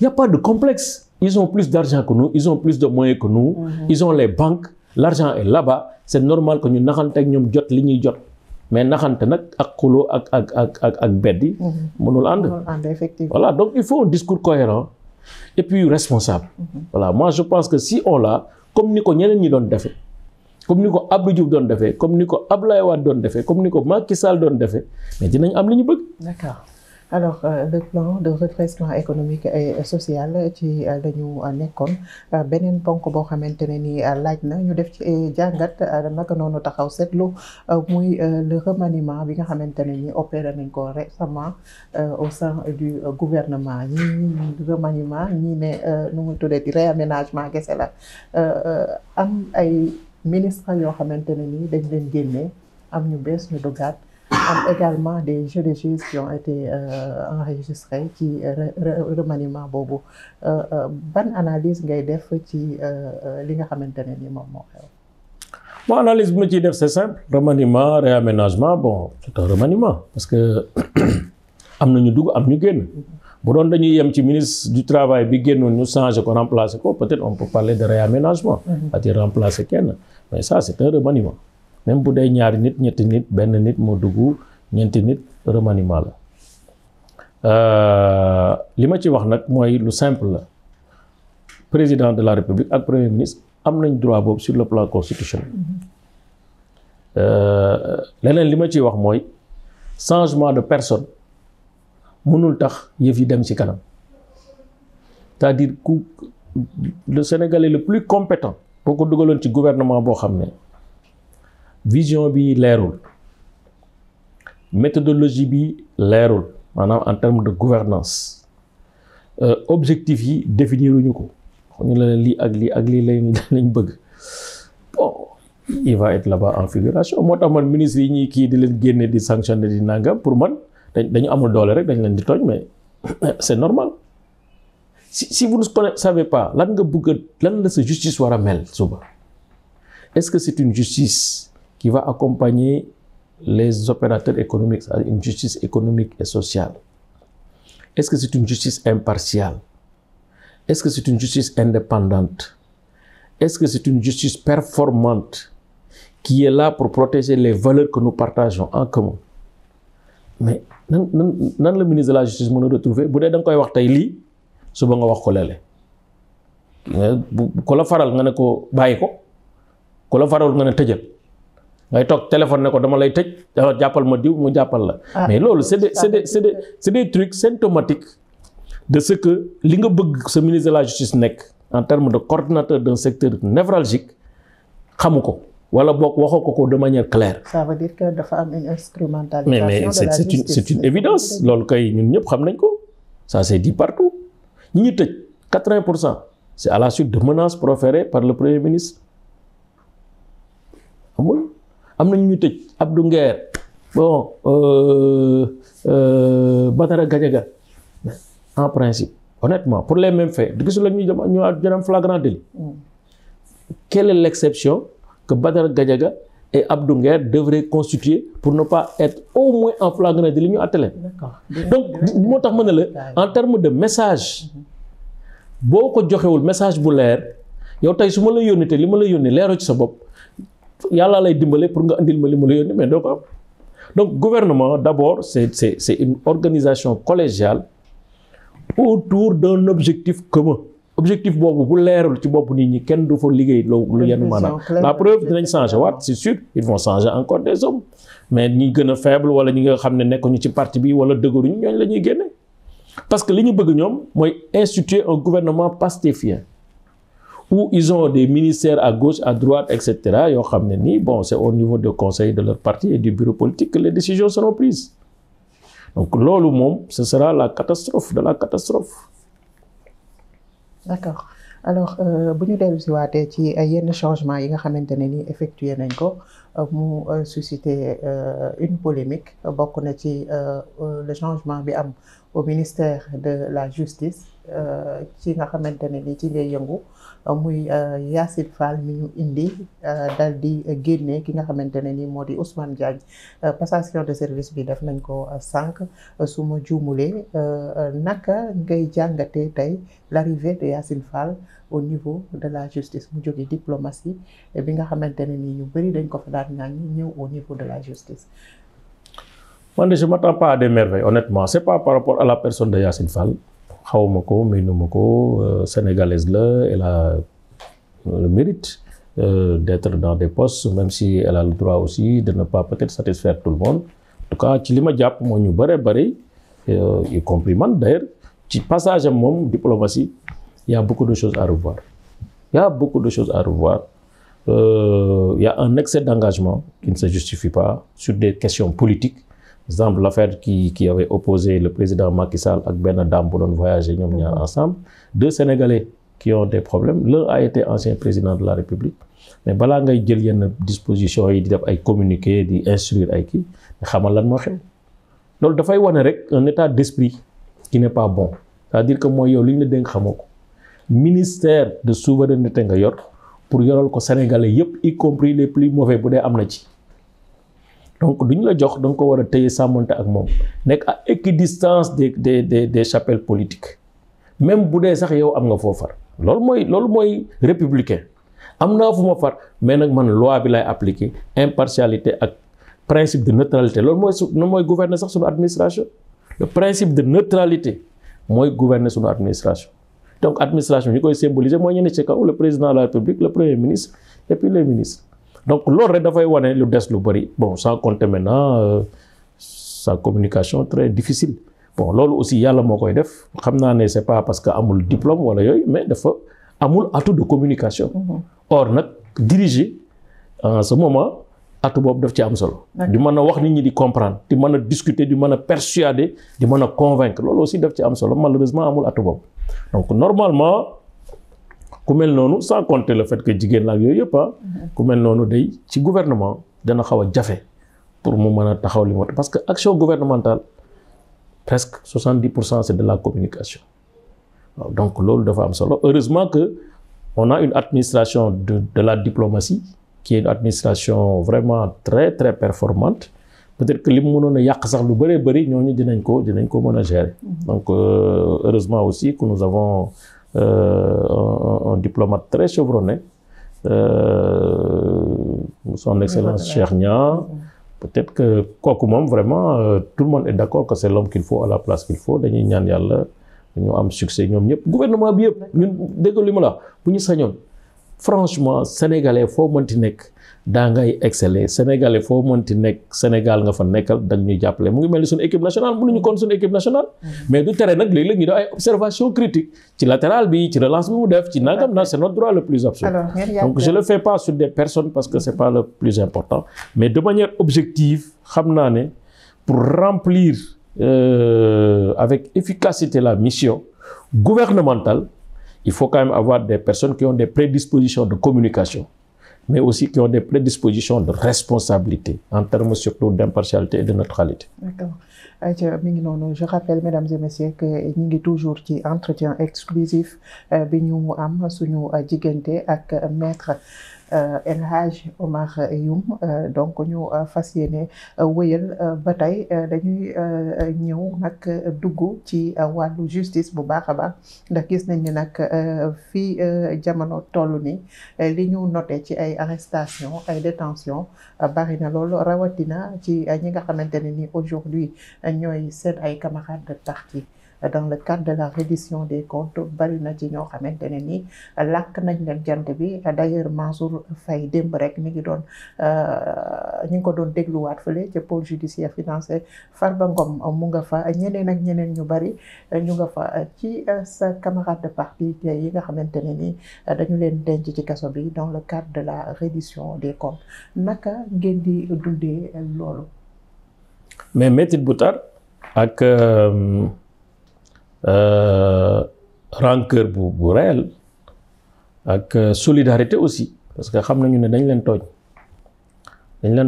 Il y a pas de complexe. Ils ont plus d'argent que nous, ils ont plus de moyens que nous, ils ont les banques, l'argent est là-bas. C'est normal que ñu naxante ak ñoom jot li ñuy jot. Mais naxante nag ak xuloo ak beddi mënul ànd. Effectivement. Voilà, donc il faut un discours cohérent et puis responsable. Voilà, moi je pense que si on l'a comme ni ko ñeneen ñi doon defee comme ni ko Abdou Diouf doon defee comme ni ko Abdoulaye Wade doon defee comme ni ko Macky Sall doon defee mais dinañ am li ñu bëgg. D'accord. Alors le plan de redressement économique et social ci lañu nekkoon beneen ponk boo xamante ne ni laaj na ñu def ci jàngat naka noonu taxaw seetlu muy le remaniement bi nga xamante ne ni opéré nañ ko récemment au sein du gouvernement ñii remaniement ñii ne nu mu tuddee di réaménagement kese la am ay ministres yoo xamante ne ni dañ leen génne am ñu bees ñu duggaat. am également des jeux de justice qui ont été enregistrés ci remaniement boobu ban analyse ngay def ci li nga xamante ne ni moom moo xew. Bon analyse bi ma ciy def c'est simple remaniement réaménagement bon c'est un remaniement parce que am na ñu dugg am ñu génn bu doon dañuy yem ci ministre du travail bi génnoon ñu changer ko remplacer ko peut-être on peut parler de réaménagement c'est-à-dire remplacer kenn mais ça c'est un remaniement. Même bu dee ñaari nit ñetti nit benn nit moo dugg ñeenti nit remaniement la li ma ci wax nag mooy lu simple la président de la République ak premier ministre am nañ droit boobu sur le plan constitutionnel leneen li ma ciy wax mooy changement de personne mënul tax yëf yi dem ci kanam c'est-à-dire ku le Sénégalais le plus compétent boo ko dugaloon ci gouvernement boo xam ne vision bi leerul méthodologie bi leerul maanaam en termes de gouvernance objectif yi définir uñu ko ñu la lii ak lii lañ bëgg bon il va être là-bas en figuration moo tax man ministre yi ñuy kii di leen génne di sanctionner di nangam pour man dañu amul doole rek dañ leen di tooñ mais c'est normal si vous ne savez pas lan nga bëgg lan la sa justice war a mel suba est-ce que c'est une justice qui va accompagner les opérateurs économiques, une justice économique et sociale? Est-ce que c'est une justice impartiale? Est-ce que c'est une justice indépendante? Est-ce que c'est une justice performante qui est là pour protéger les valeurs que nous partageons en commun? Mais nan le ministre de la justice mën a retrouver bu dee da nga koy wax tey lii suba nga wax ko lele ko la faral nga ne ko bàyyi ko la faral nga ne tëjal ngay toog téléphone ne ko dama lay tëj jàppal ma diw mu jàppal la mais loolu c'est des trucs symptomatiques de ce que li nga bëgg sa ministre de la justice nekk en termes de coordinateur d'un secteur névralgique xamu ko wala boog waxoo ko de manière claire. Ça veut dire que dafa am une instrumentalisation mais de la justice. c'est une évidence loolu kay ñun ñëpp xam nañ ko ça c'est dit partout ñi ñu tëj 80% c'est à la suite de menaces proférées par le premier ministre amul am na ñu tëj Abdou Nguer bon Badara Gadiaga en principe honnêtement pour les mêmes faits gisul la ñuy jëm flagrant délit. Quelle est l'exception que Badara Gadiaga et Abdou Nguer devraient constituer pour ne pas être au moins en flagrant délit ñu àtte leen. Donc moo tax ma ne la en termes de message boo ko joxewul message bu leer yow tey su ma la yónnee te li ma la yónnee leeroo ci sa bopp yàlla lay dimbale pour nga andil ma li ma la yónnee mais doo ko am. Donc gouvernement d'abord c'est une organisation collégiale autour d'un objectif commun. Objectif boobu bu leerul ci bopp nit ñi kenn du fa liggéey lu yenn maanaam la preuve dinañ changer waat c'est sûr ils vont changer encore des hommes mais ñi gën a faible wala ñi nga xam ne nekkuñu ci parti bi wala dëgëruñu ñooñu la ñuy génne parce que li ñu bëgg ñoom mooy instituer un gouvernement pastéfien où ils ont des ministères à gauche à droite et cetera yoo xam ne nii bon c'est au niveau du conseil de leur parti et du bureau politique que les décisions seront prises donc loolu moom ce sera la catastrophe de la catastrophe. D'accord alors bu ñu dellu si waatee ci yenn changement yi nga xamante ne ni effectué nañ ko mu suscité une polémique bokk na ci le changement bi am au ministère de la justice ci nga xamante ne ni ci lay yëngu muy Yacine Fall mi ñu indi dal di génne ki nga xamante ne ni moo di Ousmane Diagne passation de service bi def nañ ko sànq su ma juumulee naka ngay jàngatee tey l'arrivée de Yacine Fall au niveau de la justice mu jóge diplomatie bi nga xamante ne ni ñu bëri dañ ko fa daan ñaan ñëw au niveau de la justice. Man de je m'attends pas à des merveilles honnêtement c'est pas par rapport à la personne de Yacine Fall xawma ko miinuma ko sénégalaise la elle a le mérite d'être dans des postes même si elle a le droit aussi de ne pas peut-être satisfaire tout le monde en tout cas ci li ma jàpp moo ñu bëri y compris man d'ailleurs ci passage am moom diplomatie il y a beaucoup de choses à revoir il y a beaucoup de choses à revoir il y a un excès d'engagement qui ne se justifie pas sur des questions politiques. Par exemple l'affaire qui avait opposé le président Macky Sall ak benn dame bu doon voyager ñoom ñaar ensemble deux Sénégalais qui ont des problèmes l'un a été ancien président de la République mais balaa ngay jël yenn dispositions yi di def ay communiqués di instruire ay kii xamal lan moo xew loolu dafay wane rek un état d'esprit qui n'est pas bon c'est-à-dire que mooy yow li ñu la dénk xamoo ko ministère de souveraineté nga yor pour yoral ko Sénégalais yépp y compris les plus mauvais bu dee am na ci donc duñ la jox da nga ko war a téye sàmmante ak moom nekk à équidistance des chapelles politiques même bu dee sax yow am nga foo far loolu mooy républicain am naa fu ma far mais nag man loi bi lay appliquer impartialité ak principe de neutralité loolu mooy gouverner sax suñu administration le principe de neutralité mooy gouverner suñu administration donc administration ñi koy symboliser mooy ñu ne ci kaw le président de la République le premier ministre et puis les ministres donc loolu rek dafay wane lu des lu bari bon sans compter maintenant sa communication très difficile bon loolu aussi yàlla moo koy def xam naa ne c'est pas parce que amul diplôme wala yooyu mais dafa amul atout de communication. Or nag diriger en ce moment atout boobu daf ci am solo. di mën a wax nit ñi di comprendre di mën a discuter di mën a persuader di mën a convaincre loolu aussi daf ci am solo malheureusement amul atout boobu donc normalement ku mel noonu sans compter le fait que jigéen la ak yooyu yëpp ku mel noonu day ci gouvernement dana xaw a jafe pour mu mën a taxaw li parce que action gouvernementale presque 70% c'est de la communication waaw donc loolu dafa am solo heureusement que on a une administration de la diplomatie qui est une administration vraiment très très performante peut-être que li mu mënoon a yàq sax lu bëree bëri ñooñu dinañ ko mën a gérer donc heureusement aussi que nous avons un diplomate très chevronné son excellence Cheikh Niang peut-être que kooku moom vraiment tout le monde est d'accord que c'est l'homme qu'il faut à la place qu'il faut dañuy ñaan yàlla ñu am succès ñoom ñëpp gouvernement bi yëpp ñun dégg li ma la bu ñu sañoon franchement sénégalais foo mënti nekk daa ngay exceller sénégalais foo mënti nekk Sénégal nga fa nekkal da ñuy jàppale mu ngi mel ni suñu équipe nationale mënuñu kon suñu équipe nationale mais du tere nag léeg-léeg ñu def ay observation critique ci latéral bi ci relance bi mu def ci nangam na c'est notre droit le plus absolu donc je le fais pas sur des personnes parce que c'est pas le plus important mais de manière objective xam naa ne pour remplir avec efficacité la mission gouvernementale il faut quand même avoir des personnes qui ont des prédispositions de communication, mais aussi qui ont des prédispositions de responsabilité, en termes surtout d'impartialité et de neutralité. D'accord. Je rappelle, mesdames et messieurs, que nous sommes toujours ci entretien exclusif bi ñu am suñu diggante ak maître El Hadj Omar Youm donc ñu fas yéene wëyal ba tey dañuy ñëw nag dugg ci wàllu justice bu baax a baax ndax gis nañ ne nag fii jamono toll ni li ñu noté ci ay arrestation ay détention bari na loolu rawatina ci ñi nga xamante ne ni aujourd'hui ñooy seen ay camarades de parti dans le cadre de la reddition des comptes bari na ci ñoo xamante ne ni làkk nañ leen jant bi d'ailleurs Mansour Faye démb rek mi ngi doon ñu ngi ko doon dégluwaat fële ca pôle judiciaire financier Farba Ngom mu nga fa ñeneen ak ñeneen ñu bari ñu nga fa ci sa camarade de parti yi nga xamante ne ni dañu leen denc ci kaso bi dans le cadre de la reddition des comptes naka ngeen di dundee loolu. mais métit bu tar ak rancœur bu réel ak solidarité aussi parce que xam nañu ne dañ leen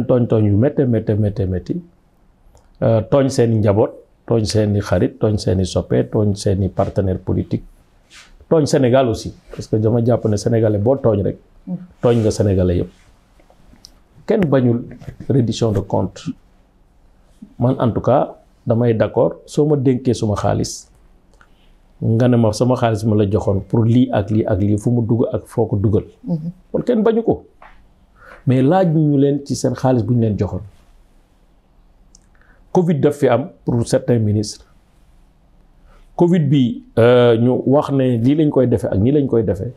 tooñ yu métti tooñ seeni njaboot tooñ seeni xarit tooñ seeni soppe tooñ seeni partenaire politique tooñ Sénégal aussi parce que dama jàpp ne sénégalais boo tooñ rek tooñ nga sénégalais yëpp kenn bañul reddition de compte man en tout cas damay d'accord soo ma dénkee suma xaalis nga ne ma sama xaalis ma la joxoon pour lii ak lii fu mu dugg ak foo ko dugal kon kenn bañu ko mais laaj ñu leen ci seen xaalis bu ñu leen joxoon Covid daf fi am pour certains ministres Covid bi ñu wax ne lii lañ koy defee ak nii lañ koy defee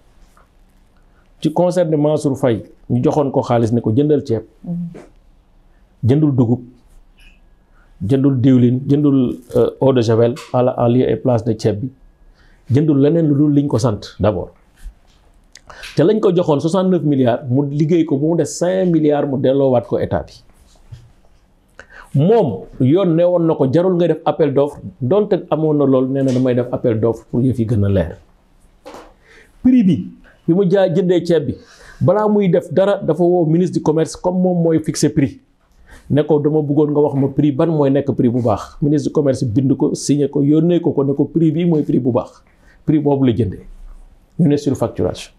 ci concerne Mansour Faye ñu joxoon ko xaalis ne ko jëndal ceeb jëndul dugub jëndul diwlin jëndul eau de javel en lieu et place de ceeb bi jëndul leneen lu dul liñ ko sant d'abord te lañ ko joxoon 69 milliards mu liggéey ko bu mu des 5 milliards mu delloowaat ko état bi moom yoon ne woon na ko jarul ngay def appel d'offre donte amoon na loolu nee na damay def appel d'offre pour yëf yi gën a leer prix bi mu jëndee ceeb bi balaa muy def dara dafa woo ministre du commerce comme moom mooy fixer prix ne ko dama bëggoon nga wax ma prix ban mooy nekk prix bu baax ministre du commerce bind ko signé ko yónnee ko ne ko prix bii mooy prix bu baax prix boobu la jëndee ñu ne surfacturation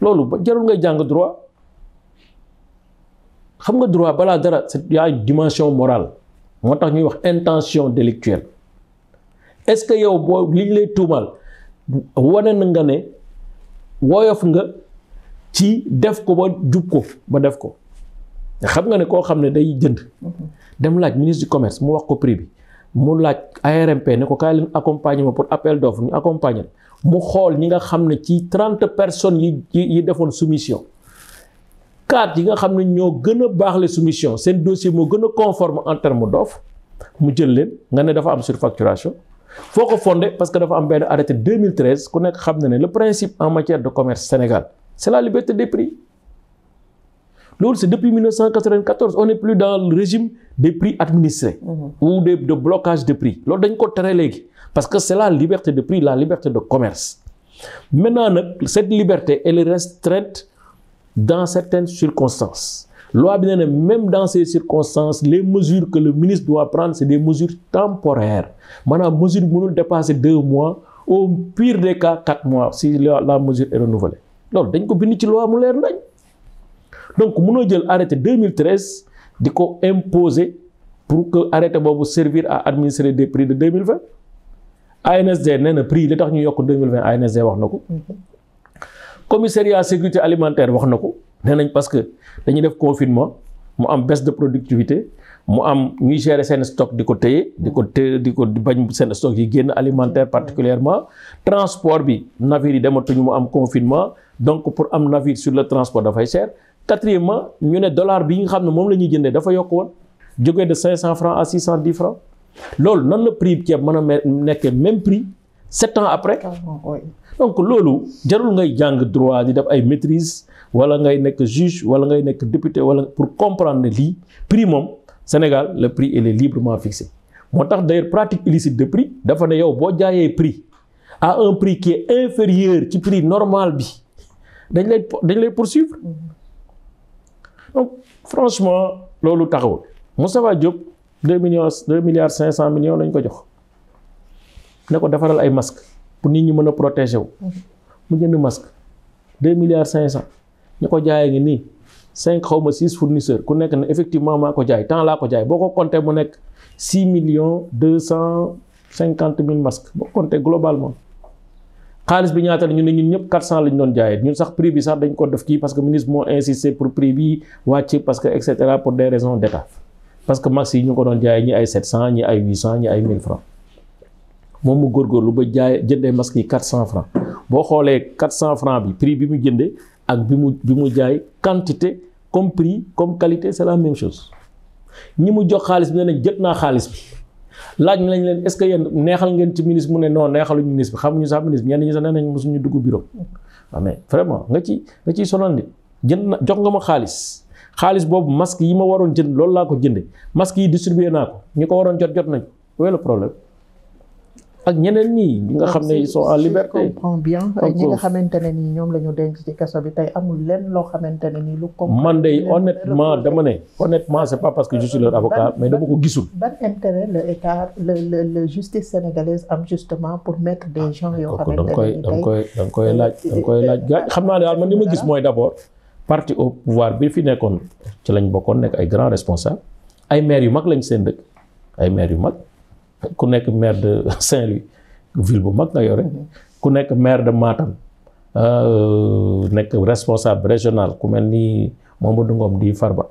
loolu ba jarul ngay jàng droit xam nga droit balaa dara c'est y a une dimension morale moo tax ñuy wax intention délictuelle est-ce que yow boo liñ lay tuumal wane na nga ne woyof nga ci def ko ba jub ko ba def ko xam nga ne koo xam ne day jënd dem laaj ministre du commerce mu wax ko prix bi mu laaj ARMP ne ko kaay leen accompagner ma pour appel d'offre ñu accompagner mu xool ñi nga xam ne ci 30 personnes yi defoon soumission 4 yi nga xam ne ñoo gën a baax les soumissions seen dossier moo gën a conforme en termes d'offre mu jël leen nga ne dafa am surfacturation foo ko fondé parce que dafa am benn arrêté 2013 ku nekk xam na ne le principe en matière de commerce Sénégal c'est la liberté des prix. Loolu c'est depuis 1994 on n'est plus dans le régime des prix administrés ou de blocage de prix loolu dañ ko tere léegi parce que c'est la liberté de prix, la liberté de commerce. Maintenant cette liberté elle est restreinte dans certaines circonstances. Loi bi nee na même dans ces circonstances les mesures que le ministre doit prendre c'est des mesures temporaires maanaam mesure bi mënul dépasser 2 mois au pire des cas 4 mois si la mesure est renouvelée loolu dañ ko bind ci loi mu leer nañ. Donc mënoo jël arrêté 2013 di ko imposer pour que arrêté boobu servir à administrer des prix de 2020 ANSD nee na prix li tax ñu yokk 2020 ANSD wax na ko. Commissariat sécurité alimentaire wax na ko nee nañ parce que dañuy def confinement mu am baisse de productivité mu am ñuy gérer seen stock di ko téye di ko bañ seen stock yi génn alimentaire particulièrement transport bi navire yi dematuñu mu am confinement donc pour am navire sur le transport dafay cher. Quatrièmement ñu ne dollar bi nga xam ne moom la ñuy jëndee dafa yokk woon jógee de 500 francs à 610 francs loolu nan la prix ceeb mën a nekkee même prix 7 ans après. Donc loolu jarul ngay jàng droit di def ay maîtrise wala ngay nekk juge wala ngay nekk député wala pour comprendre ne lii prix moom Sénégal le prix il est librement fixé. moo tax d'ailleurs pratique illicite de prix dafa ne yow boo jaayee prix à un prix qui est inférieur ci prix normal bi dañ lay poursuivre. Donc franchement loolu taxawul Moustapha Diop 2 milliards 500 millions lañ ko jox ne ko defaral ay masques pour nit ñi mën a protéger wu mu jënd masque 2 milliards 500 ñu ko jaayee ngi nii 5 xaw ma 6 fournisseurs ku nekk ne effectivement maa ko jaay temps laa ko jaay boo ko compté mu nekk 6 millions 250 mille masques boo ko compté globalement. xaalis bi ñaata la ñu ne ñun ñëpp 400 lañ doon jaayee ñun sax prix bi sax dañ ko def kii parce que ministre moo insisté pour prix bi wàcc parce que et cetera pour des raisons d'état parce que max yi ñu ko doon jaayee ñi ay 700 ñi ay 800 ñi ay 1000 francs moom mu góorgóorlu ba jaay jëndee masque yi 400 francs boo xoolee 400 francs bi prix bi mu jëndee ak bi mu jaay quantité comme prix comme qualité c'est la même chose ñi mu jox xaalis bi ne nañ jët naa xaalis bi. laaj nañ leen est-ce que yéen neexal ngeen ci ministre mu ne non neexaluñu ministre bi xamuñu sax ministre bi ñenn ñi sax nee nañ mosuñu dugg bureau waaw mais vraiment nga ciy sonal nit jënd na jox nga ma xaalis boobu masque yi ma waroon jënd loolu laa ko jënde masque yi distribué naa ko ñu ko waroon jot nañ où est le problème ak ñeneen ñi nga xam ne ils sont en liberté. Je comprends bien ñi nga xamante ne nii ñoom la ñu denc ci kaso bi tey amul lenn loo xamante ne nii lu. man de honnêtement dama ne honnêtement c'est pas parce que je suis leur avocat mais dama ko gisul. ban intérêt le état le justice sénégalaise am justement pour mettre des gens yoo xamante ne nii da nga koy laaj gars xam naa daal man li ma gis mooy d'abord parti au pouvoir bi fi nekkoon ci lañ bokkoon nekk ay grands responsables ay maires yu mag lañ seen dëkk ay maires yu mag. ku nekk maire de Saint-Louis ville bu mag nga yore ku nekk maire de Matam nekk responsable régional ku mel ni Mamadou Ngom di Farba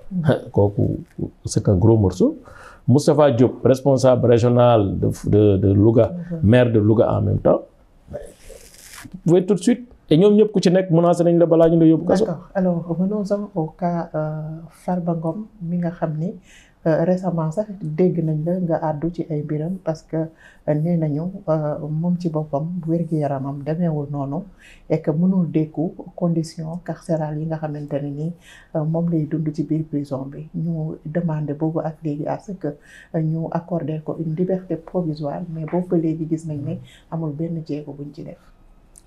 kooku c'est un gros morceau Moustapha Diop responsable régional de Louga maire de Louga en même temps vous pouvez tout de suite et ñoom ñëpp ku ci nekk menacé nañ la balaa ñu la yóbbu kaso. D'accord alors venons-en au cas Farba Ngom mi nga xam ni récemment sax dégg nañ la nga àddu ci ay mbiram parce que nee nañu moom ci boppam wér-gu-yaramam demeewul noonu et que mënul dékku condition carcérale yi nga xamante ne ni moom lay dund ci biir prison bi ñu demandé boobu ak léegi à ce que ñu accorder ko une liberté provisoire mais boobu ba léegi gis nañ ne amul benn jéego buñ ci def.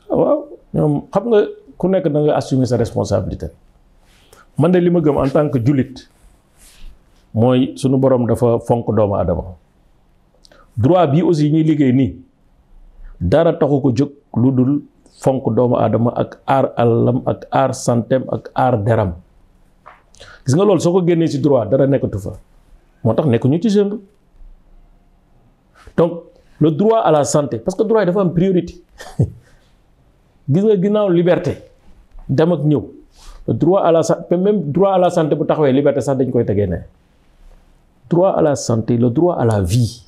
waaw ñoom xam nga ku nekk da nga assumer sa responsabilité man de li ma gëm en tant que jullit. mooy sunu borom dafa fonk doomu adama droit bi aussi ñuy liggéey nii dara taxu ko jóg lu dul fonk doomu adama ak aar alalam ak aar santeem ak aar deram gis nga loolu soo ko génnee ci droit dara nekkatu fa moo tax nekk ñu ci jungle donc le droit à la santé parce que droit yi dafa am priorité gis nga ginnaaw liberté dem ak ñëw le droit à la santé même droit à la santé bu taxawee liberté sax dañ koy tegee ne droit à la santé le droit à la vie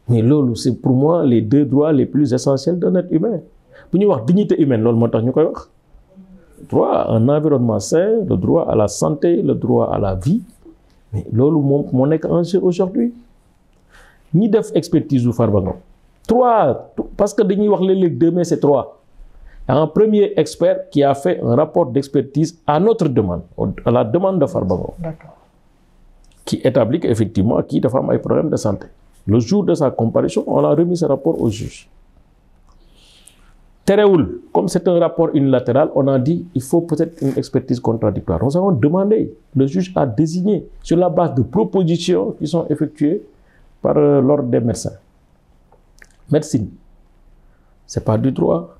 mais loolu c'est pour moi les 2 droits les plus essentiels d'un être humain bu ñuy wax dignité humaine loolu moo tax ñu koy wax droit à un environnement sain le droit à la santé le droit à la vie mais loolu moom moo nekk en jeu aujourd'hui ñi def expertise u Farba Ngom 3 parce que dañuy wax léeg-léeg 2 mais c'est 3. Il y a un premier expert qui a fait un rapport d'expertise à notre demande, à la demande de Farba Ngom. D'accord. Qui établit qu'effectivement kii dafa am ay problèmes de santé. Le jour de sa comparution, on a remis ce rapport au juge. Terewul, comme c'est un rapport unilatéral, on a dit il faut peut-être une expertise contradictoire. Nous avons demandé, le juge a désigné sur la base de propositions qui sont effectuées par l'ordre des médecins. Médecine, c'est pas du droit.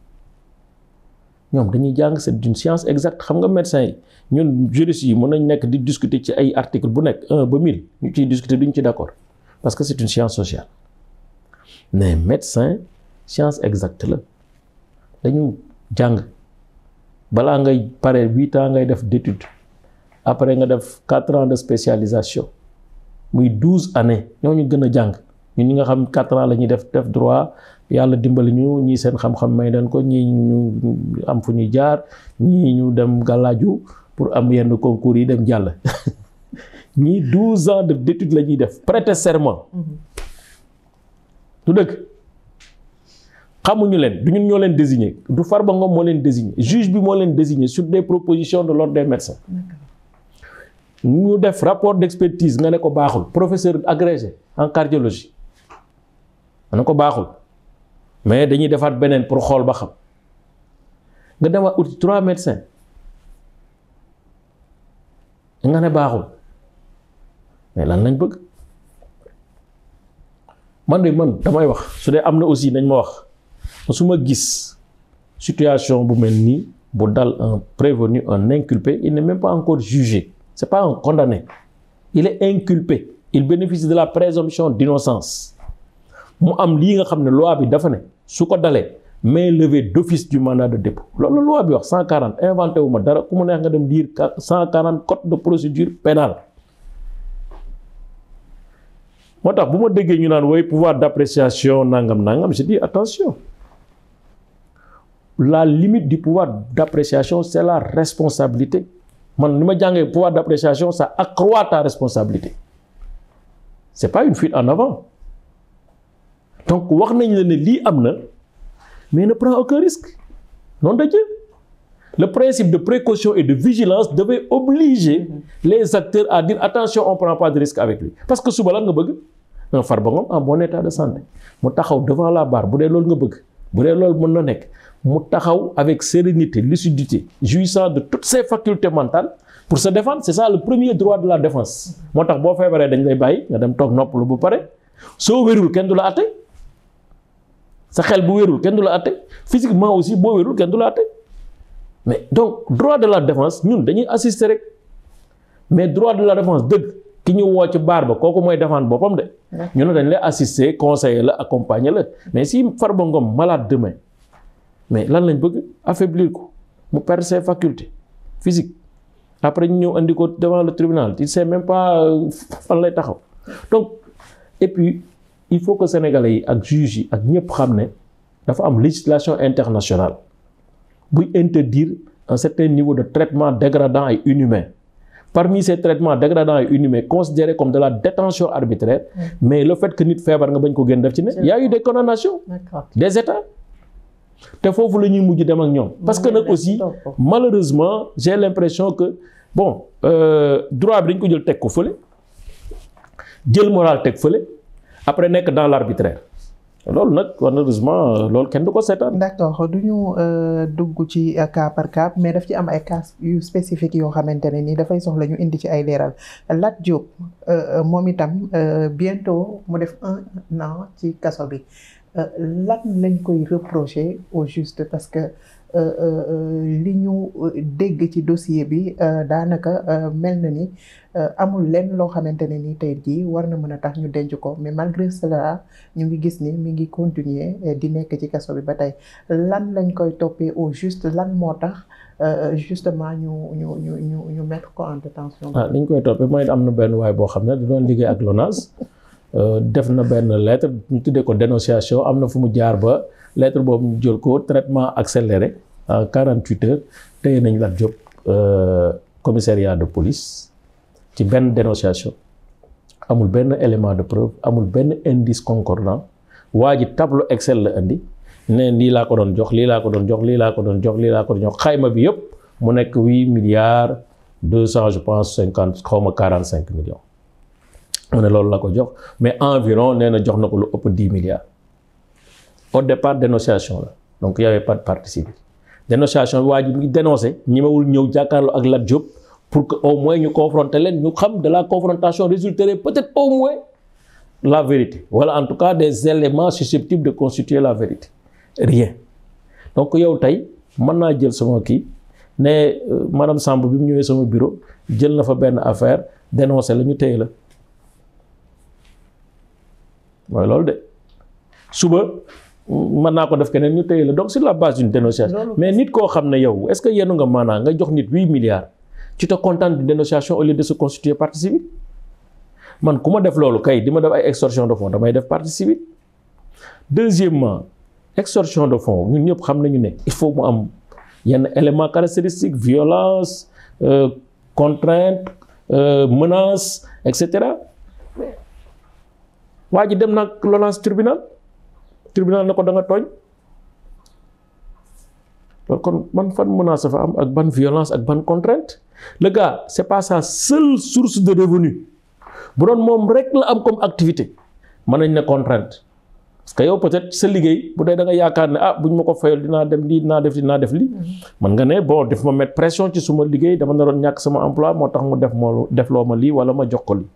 ñoom dañuy jàng c'est d'une science exacte xam nga médecins yi ñun juristes yi mën nañ nekk di discuter ci ay articles bu nekk 1 ba 1000 ñu ciy discuter duñ ci d'accord parce que c'est une science sociale mais médecin science exacte la dañu jàng balaa ngay pare 8 ans ngay def d'études après nga def 4 ans de spécialisation muy 12 années ñooñu gën a jàng ñun ñi nga xam 4 ans la ñuy def droit yàlla dimbali ñu ñii seen xam-xam may leen ko ñii ñu am fu ñuy jaar ñii ñu dem gàllaaju pour am yenn concours yi dem jàll ñii 12 ans d'études la ñuy def prêter serment du dëgg xamuñu leen du ñun ñoo leen désigner du Farba Ngom moo leen désigner juge bi moo leen désigner sur des propositions de l'ordre des médecins ñu def rapport d'expertise nga ne ko baaxul professeur agrégé en cardiologie nga ne ko baaxul mais dañuy defaat beneen pour xool ba xam nga dema uti 3 médecins nga ne baaxul mais lan lañ bëgg man damay wax su dee am na aussi nañ ma wax su ma gis situation bu mel nii bu dal un prévenu un inculpé il n'est même pas encore jugé c'est pas un condamné il est inculpé il bénéficie de la présomption d'innocence mu am lii nga xam ne loi bi dafa ne su ko dalee mais levé d'office du mandat de dépôt loolu loi bi wax 140 inventé wu ma dara ku mu neex nga dem lire 140 code de procédure pénale moo tax bu ma déggee ñu naan woy pouvoir d'appréciation nangam je dis attention la limite du pouvoir d'appréciation c'est la responsabilité man ni ma jàngee pouvoir d'appréciation ça accroît ta responsabilité c'est pas une fuite en avant donc wax nañ la ne lii am na mais ne prend aucun risque non de Dieu le principe de précaution et de vigilance devait obliger les acteurs à dire attention on prend pas de risque avec lui parce que suba lan nga bëgg un Farba Ngom en bon état de santé mu taxaw devant la barre bu dee loolu nga bëgg bu dee loolu mën na nekk mu taxaw avec sérénité lucidité jouissant de toutes ses facultés mentales pour se défendre c'est ça le premier droit de la défense moo tax boo feebaree dañ lay bàyyi nga dem toog noppalu bu pare soo wérul kenn du la àtte sa xel bu wérul kenn du la àtte physiquement aussi boo wérul kenn du la àtte mais donc droit de la défense ñun dañuy assister rek mais droit de la défense dëgg ki ñu woo ci baar ba kooku mooy défendre boppam de ñu ne dañ lay assister conseiller la accompagner la mais si Farba Ngom malade demain mais lan lañ bëgg affaiblir ko mu perdre ses facultés physiques après ñu ñëw andi ko devant le tribunal il sait même pas fan lay taxaw donc et puis il faut que sénégalais yi ak juges yi ak ñëpp xam ne dafa am législation internationale buy interdire un certain niveau de traitement dégradant et inhumain parmi ces traitements dégradants et inhumains considérés comme de la détention arbitraire mais le fait que nit feebar nga bañ ko génn def ci ne il y a eu des condamnations des états te foofu la ñuy mujj dem ak ñoom parce que nag aussi malheureusement j'ai l'impression que bon droit bi dañ ko jël teg ko fële jël moral teg fële après nekk dans l'arbitraire loolu nag malheureusement loolu kenn du ko seetaan. d'accord du ñu dugg ci cas par cas mais daf ci am ay cas yu spécifiques yoo xamante ne nii dafay soxla ñu indi ci ay leeral Lat Diop moom itam bientôt mu def 1 an ci kaso bi lan lañ koy reprocher au juste parce que li ñu dégg ci dossier bi daanaka mel na ni amul lenn loo xamante ne ni tey jii war na mën a tax ñu denc ko mais malgré cela ñu ngi gis ni mi ngi continuer di nekk ci kaso bi ba tey lan lañ koy toppee au juste lan moo tax justement ñu mettre ko en détention. li ñu koy toppee mooy am na benn waay boo xam ne da doon liggéey ak LONASE def na benn lettre ñu tuddee ko dénonciation am na fu mu jaar ba lettre boobu ñu jël ko traitement accéléré en 48 heures téye nañ Lat Diop commissariat de police ci benn dénonciation amul benn élément de preuve amul benn indice concordant waa ji tableau Excel la indi ne lii laa ko doon jox lii laa ko doon jox lii laa ko doon jox lii laa ko doon jox xayma bi yëpp mu nekk 8 milliards 200 je pense 50 xaw ma 45 millions mu ne loolu la ko jox mais environ nee na jox na ko lu ëpp 10 milliards au départ dénonciation la donc il y avait pas de partie civile dénonciation bi waa ji mu dénoncé ñemewul ñëw jàkkaarloo ak Lat Diop pour que au moins ñu confronter leen ñu xam de la confrontation résulterait peut-être au moins la vérité wala en tout cas des éléments susceptibles de constituer la vérité rien donc yow tey mën naa jël sama kii ne madame Samb bi mu ñëwee sama bureau jël na fa benn affaire dénoncé la ñu téye la mooy loolu de suba mën naa ko def keneen ñu téye la donc sur la base d'une dénonciation mais nit koo xam ne yow est-ce que yenu nga maanaa nga jox nit 8 milliards tu te contentes d'une dénonciation au lieu de se constituer partie civile man ku ma def loolu kay di ma def ay extorsion de fonds damay def partie civile. Deuxièmement extorsion de fonds ñun ñëpp xam nañu ne il faut mu am yenn éléments caractéristiques violence contrainte menace et cetera waa ji dem nag Lolance tribunal na ko da nga tooñ kon man fan menace fa am ak ban violence ak ban contrainte le gars c'est pas sa seule source de revenu bu doon moom rek la am comme activité mën nañ ne contrainte parce que yow peut-être sa liggéey bu dee da nga yaakaar ne buñ ma ko fayal dinaa dem lii dinaa def lii man nga ne bon def ma mettre pression ci suma liggéey dama naroon ñàkk sama emploi moo tax mu def loo ma lii wala ma jox ko lii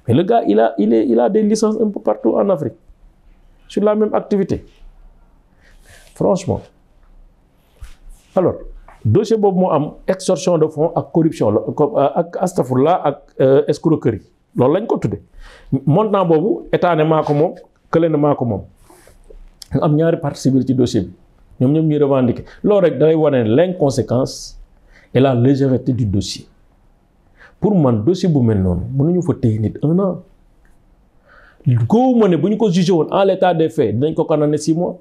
mais le gars il a des licences un peu partout en Afrique sur la même activité franchement alors dossier boobu moo am extorsion de fonds ak corruption la ak astafurlah ak escroquerie loolu lañ ko tudde montant boobu état ne maa ko moom kële ne maa ko moom ñu am ñaari partie civile ci dossier bi ñoom ñuy revendiquer loolu rek day wane l'inconséquence et la légèreté du dossier pour man dossier bu mel noonu mënuñu fa téye nit 1 an góobu ma ne bu ñu ko jugé woon en l'état des faits dinañ ko condamné 6 mois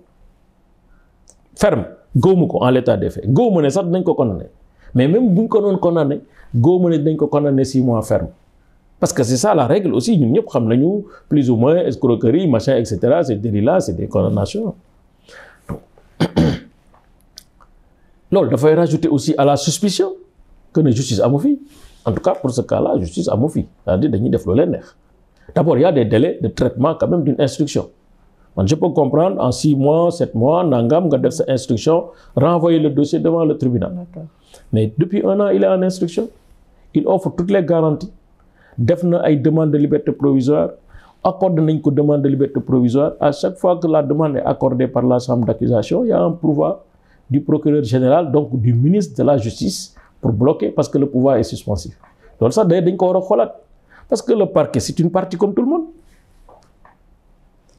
ferme góobu ko en l'état des faits góobu ma ne sax dinañ ko condamné mais même bu ñu ko doon condamné góobu ma ne dinañ ko condamné 6 mois ferme parce que c'est ça la règle aussi ñun ñëpp xam nañu plus ou moins escroquerie machin et cetera ces délits là c'est des condamnations loolu dafay rajouter aussi à la suspicion que ne justice amu fi en tout cas pour ce cas-là justice amu fi c'est-à-dire dañuy def lu leen neex d'abord il y a des délais de traitement quand même d'une instruction man je peux comprendre en 6 mois 7 mois nangam nga def sa instruction renvoyer le dossier devant le tribunal. D'accord. Mais depuis 1 an il est en instruction il offre toutes les garanties def na ay demande de liberté provisoire accordé nañ ko demande de liberté provisoire à chaque fois que la demande est accordée par la chambre d'accusation il y a un pouvoir du procureur général donc du ministre de la justice pour bloquer parce que le pouvoir est suspensif loolu sax day dañ ko war a xoolaat parce que le parquet c'est une partie comme tout le monde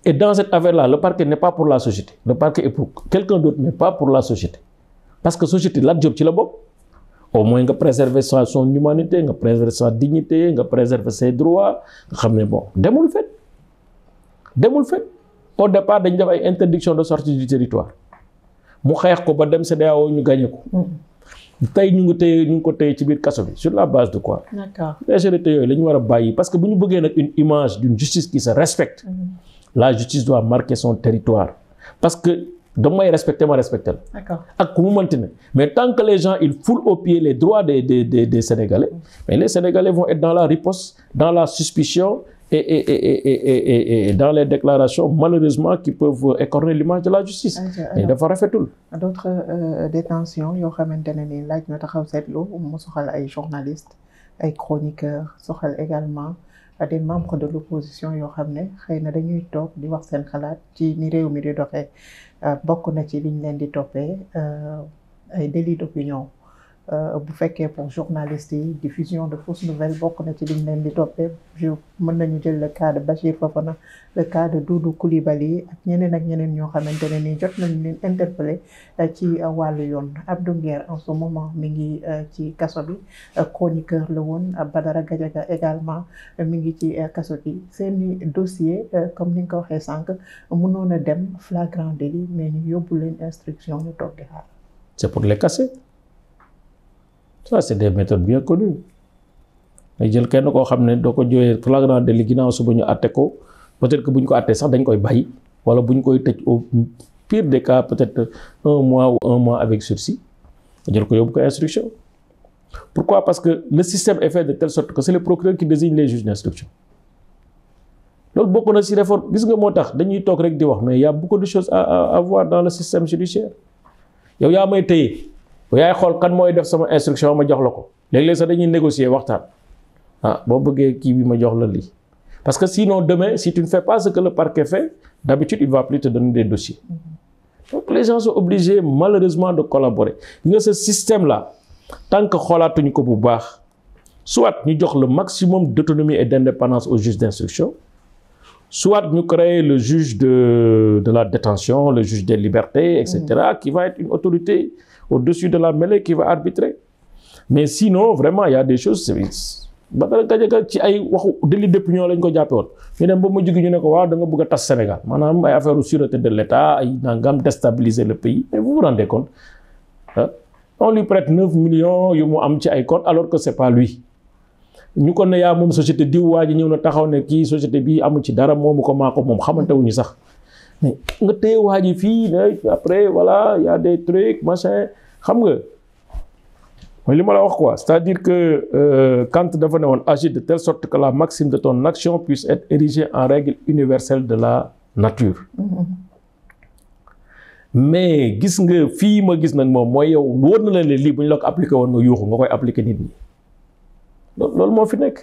et dans cette affaire-là le parquet n'est pas pour la société le parquet est pour quelqu'un d'autre mais pas pour la société parce que société Lat Diop ci la bokk au moins nga préserver son humanité nga préserver sa dignité nga préserver ses droits nga xam ne bon demul fet au départ dañ def ay interdiction de sortie du territoire mu xeex ko ba dem CEDEAO ñu gagné ko tey ñu ngi ko téye ci biir kaso bi sur la base de quoi. D'accord. Légèreté yooyu la ñu war a bàyyi parce que bu ñu bëggee nag une image d'une justice qui se respecte la justice doit marquer son territoire parce que damay respecter ma respecter la. D'accord. Ak ku mu mënti ne mais tant que les gens ils foulent aux pieds les droits des Sénégalais mais les Sénégalais vont être dans la riposte dans la suspicion et dans les déclarations malheureusement qui peuvent écorner l'image de la justice. Et dafa rafetul. D'autres détentions yoo xamante ne ni laaj na taxaw seetlu mu soxal ay journalistes ay chroniqueurs soxal également des membres de l'opposition yoo xam ne xëy na dañuy toog di wax seen xalaat ci ni réew mi di doxee bokk na ci liñ leen di toppee ay délits d'opinion bu fekkee pour journalistes yi diffusion de fausses nouvelles bokk na ci liñ leen di toppee mën nañu jël le cas de Bachir Fofana le cas de Doudou Coulibaly ak ñeneen ñoo xamante ne nii jot nañu leen interpellé ci wàllu yoon Abdou Nguer en ce moment mi ngi ci kaso bi chroniqueur la woon Badara Gadiaga également mi ngi ci kaso bi seeni dossier comme ni nga ko waxee sànq mënoon a dem flagrant délit mais ñu yóbbu leen instruction ñu toog di xaar. C'est pour les casser. Ça, c'est des méthodes bien connues. ngay jël kenn koo xam ne doo ko jógee flagrant délit ginnaaw suba ñu àtte ko peut-être que bu ñu ko àttee sax dañ koy bàyyi wala bu ñu koy tëj au pire des cas peut-être 1 mois ou 1 mois avec sursis nga jël ko yóbbu ko instruction. Pourquoi? Parce que le système est fait de telle sorte que c'est le procureur qui désigne les juges d'instruction. loolu bokk na ci réforme gis nga moo tax dañuy toog rek di wax mais y a beaucoup de choses à voir dans le système judiciaire yow yaa may téye yaay xool kan mooy def sama instruction ma jox la ko léeg-léeg sax dañuy négocier waxtaan boo bëggee kii bi ma jox la lii parce que sinon demain si tu ne fais pas ce que le parquet fait d'habitude il va plus te donner des dossiers donc les gens sont obligés malheureusement de collaborer nga ce système là tant que xoolaatuñu ko bu baax soit ñu jox le maximum d'autonomie et d'indépendance au juge d'instruction soit ñu créer le juge de la détention, le juge des libertés, etc., qui va être une autorité au-dessus de la mêlée qui va arbitrer. Mais sinon, vraiment, il y a des choses... Badara Gadiaga ci ay waxu délit d'opinion lañ ko jàppe woon ñu dem ba mujj gi ñu ne ko waaw da nga bëgg a tas Sénégal maanaam ay affaire sûreté de l'État ay nangam déstabiliser le pays mais vous vous rendez compte on lui prête 9 millions yu mu am ci ay compte alors que c'est pas lui ñu ko ne yaa moom société diw waa ji ñëw na taxaw ne kii société bi amu ci dara moomu ko maa ko moom xamante wuñu sax mais nga téye waa ji fii ne après voilà y a des trucs machin xam nga mooy li ma la wax quoi c'est-à-dire que Kant dafa ne woon agir de telle sorte que la maxime de ton action puisse être érigée en règle universelle de la nature mais gis nga fii ma gis nag moom mooy yow wóor na la ne lii bu ñu la ko appliqué woon nga yuuxu nga koy appliqué nit ñi loolu moo fi nekk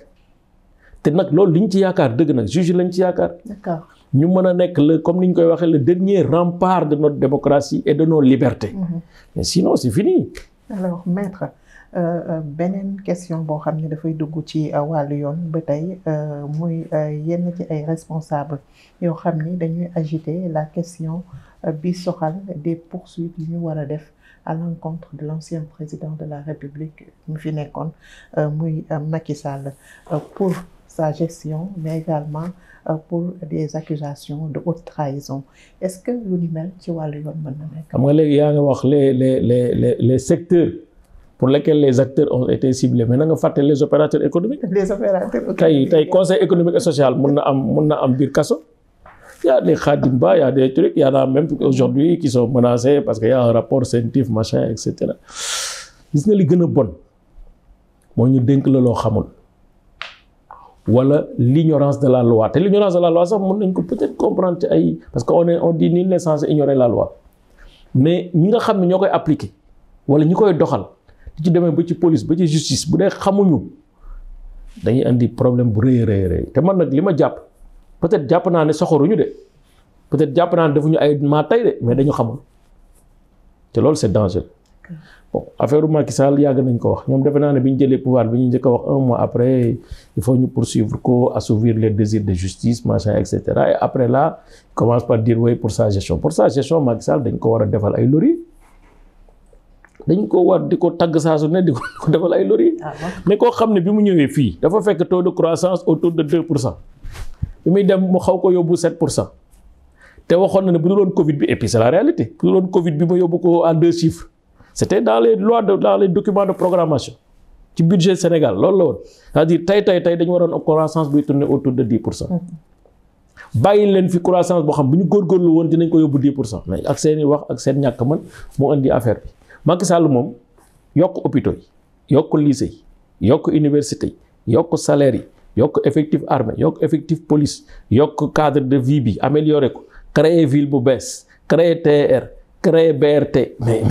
te nag loolu liñ ci yaakaar dëgg nag juge lañ ci yaakaar. D'accord. ñu mën a nekk le comme ni ñu koy waxee le dernier rempart de notre démocratie et de nos libertés. Mais sinon c'est fini. Alors maître beneen question boo xam ne dafay dugg ci wàllu yoon ba tey muy yenn ci ay responsables yoo xam ni dañuy agiter la question bi soxal des poursuites yu ñu war a def à l'encontre de l'ancien président de la République mu fi nekkoon muy Macky Sall pour sa gestion mais également pour des accusations de haute trahison est-ce que lu ni mel ci wàllu yoon mën na nekk. xam nga léegi yaa ngi wax les secteurs pour lesquels les acteurs ont été ciblés mais na nga fàtte les opérateurs économiques. Les opérateurs économiques. tey conseil économique et social mun na am biir kaso. Il y a des Khadim Ba, il y a des trucs, il y en a même aujourd'hui qui sont menacés parce qu'il y a un rapport scientifique, machin, etc. Gis nga li gën a bon moo ñu dénk la loo xamul wala l'ignorance de la loi te l'ignorance de la loi sax mën nañ ko peut-être comprendre ci ay parce que on dit nul n'est censé ignorer la loi mais ñi nga xam ne ñoo koy appliquer wala ñi koy doxal di ci demee ba ci police ba ci justice bu dee xamuñu dañuy indi problème bu rëy te man nag li ma jàpp peut-être jàpp naa ne soxoruñu de peut-être jàpp naa ne defuñu ay maa tey de mais dañu xamul te loolu c'est dangereux. Bon affaire Macky Sall yàgg nañ ko wax ñoom defe naa ne bi ñu jëlee pouvoir bi ñu njëkk a wax 1 mois après il faut ñu poursuivre ko assouvir les désirs de justice machin et cetera et après là il commence par dire oui pour sa gestion Macky Sall dañ ko war a defal ay lauriers dañ ko war di ko tagg saa su ne di ko defal ay lauriers mais koo xam ne bi mu ñëwee fii dafa fekk taux de croissance autour de 2%. bi muy dem mu xaw ko yóbbu 7% te waxoon na ne bu dul woon Covid bi et puis c'est la réalité bu dul woon Covid bi ma yóbbu ko à 2 chiffres c'était dans les lois dans les documents de programmation ci budget Sénégal loolu la woon c'est-à-dire tey dañu waroon am croissance buy tourner autour de 10%. bàyyi leen fi croissance boo xam bu ñu góorgóorlu woon dinañ ko yóbbu 10% mais ak seen i wax ak seen ñàkk man moo indi affaire bi Macky Sall moom yokk hôpitaux yi yokk lycée yi yokk université yi yokk salaire yi. yokk effectif armée yokk effectif police yokk cadre de vie bi amélioré ko créer ville bu bees créer TER créer BRT mais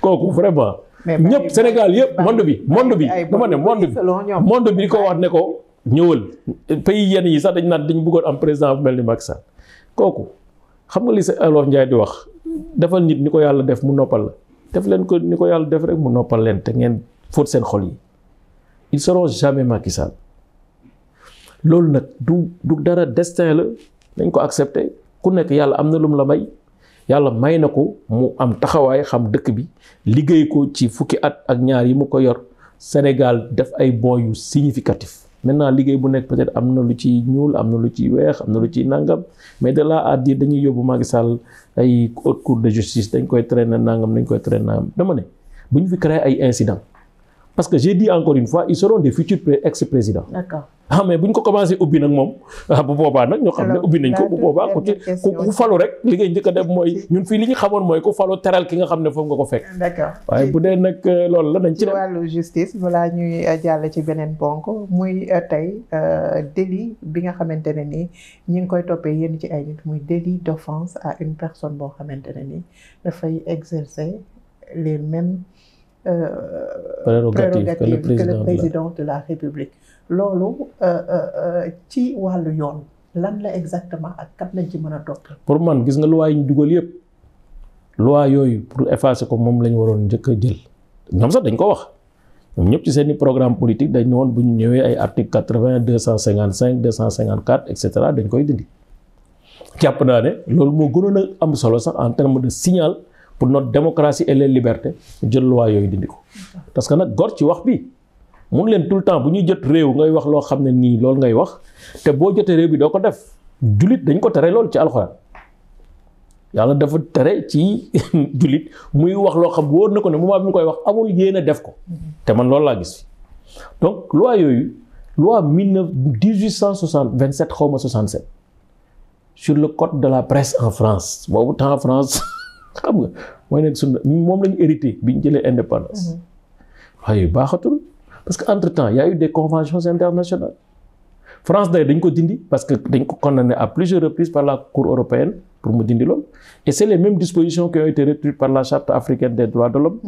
kooku vraiment ñëpp Sénégal yëpp monde bi dama ne monde bi di ko wax ne ko ñëwal pays yenn yi sax dañu bëggoon am président bu mel ni Macky Sall kooku xam nga li sa Olof Njaay di wax defal nit ni ko yàlla def mu noppal la def leen ko ni ko yàlla def rek mu noppal leen te ngeen fóot seen xol yi ils seront jamais Macky Sall loolu nag du dara destin la dañ ko accepter ku nekk yàlla am na lu mu la may yàlla may na ko mu am taxawaay xam dëkk bi liggéey ko ci fukki at ak ñaar yi mu ko yor Sénégal def ay bons yu significatif maintenant liggéey bu nekk peut-être am na lu ci ñuul am na lu ci weex am na lu ci nangam mais de là à dire dañuy yóbbu Macky Sall ay haute cour de justice dañ koy traîner nangam dañ koy traîner nangam dama ne bu ñu fi créer ay incidents parce que j'ai dit encore une fois ils seront des futurs ex-présidents. D'accord. mais bu ñu ko commencé ubbi nag moom bu boobaa nag ñoo xam ne ubbi nañ ko bu boobaa ku falu rek li ngay njëkk a def mooy ñun fii li ñu xamoon mooy ku falu teral ki nga xam ne foofu nga ko fekk. D'accord. waaye bu dee nag loolu la dañ ci dem. ci wàllu justice balaa ñuy jàll ci beneen ponk muy tey délit bi nga xamante ne ni ñi ngi koy toppee yenn ci ay nit muy délit d'offense à une personne boo xamante ne ni dafay exercer les mêmes prérogatives que le président de la République. loolu ci wàllu yoon lan la exactement ak kat lañ ci mën a topp. pour man gis nga loi yi ñu dugal yëpp loi yooyu pour effacer ko moom lañ waroon njëkk a jël ñoom sax dañ ko wax ñoom ñëpp ci seeni programme politique dañ ne woon bu ñu ñëwee ay article 80 255 254 et cetera dañ koy dindi. jàpp naa ne loolu moo gënoon a am solo sax en termes de signal pour notre démocratie et les libertés jël loi yooyu dindi ko parce que nag gor ci wax bi. mun leen tout le temps bu ñuy jot réew ngay wax loo xam ne nii loolu ngay wax te boo jotee réew bi doo ko def jullit dañ ko tere loolu ci alxuraan yàlla dafa tere ci jullit muy wax loo xam wóor na ko ne moment bi mu koy wax amul yéene def ko te man loolu laa gis donc loi yooyu loi 1827 xaw ma 67 sur le code de la presse en France boobu temps France xam nga mooy nekk suñu moom lañu hérité bi ñu jëlee indépendance waaye baaxatul. Parce qu'entre-temps, il y a eu des conventions internationales. France, d'ailleurs, dañ ko dindi parce que dañ ko condamné à plusieurs reprises par la Cour européenne pour mu dindi loolu. Et c'est les mêmes dispositions qui ont été retenues par la Charte africaine des droits de l'homme.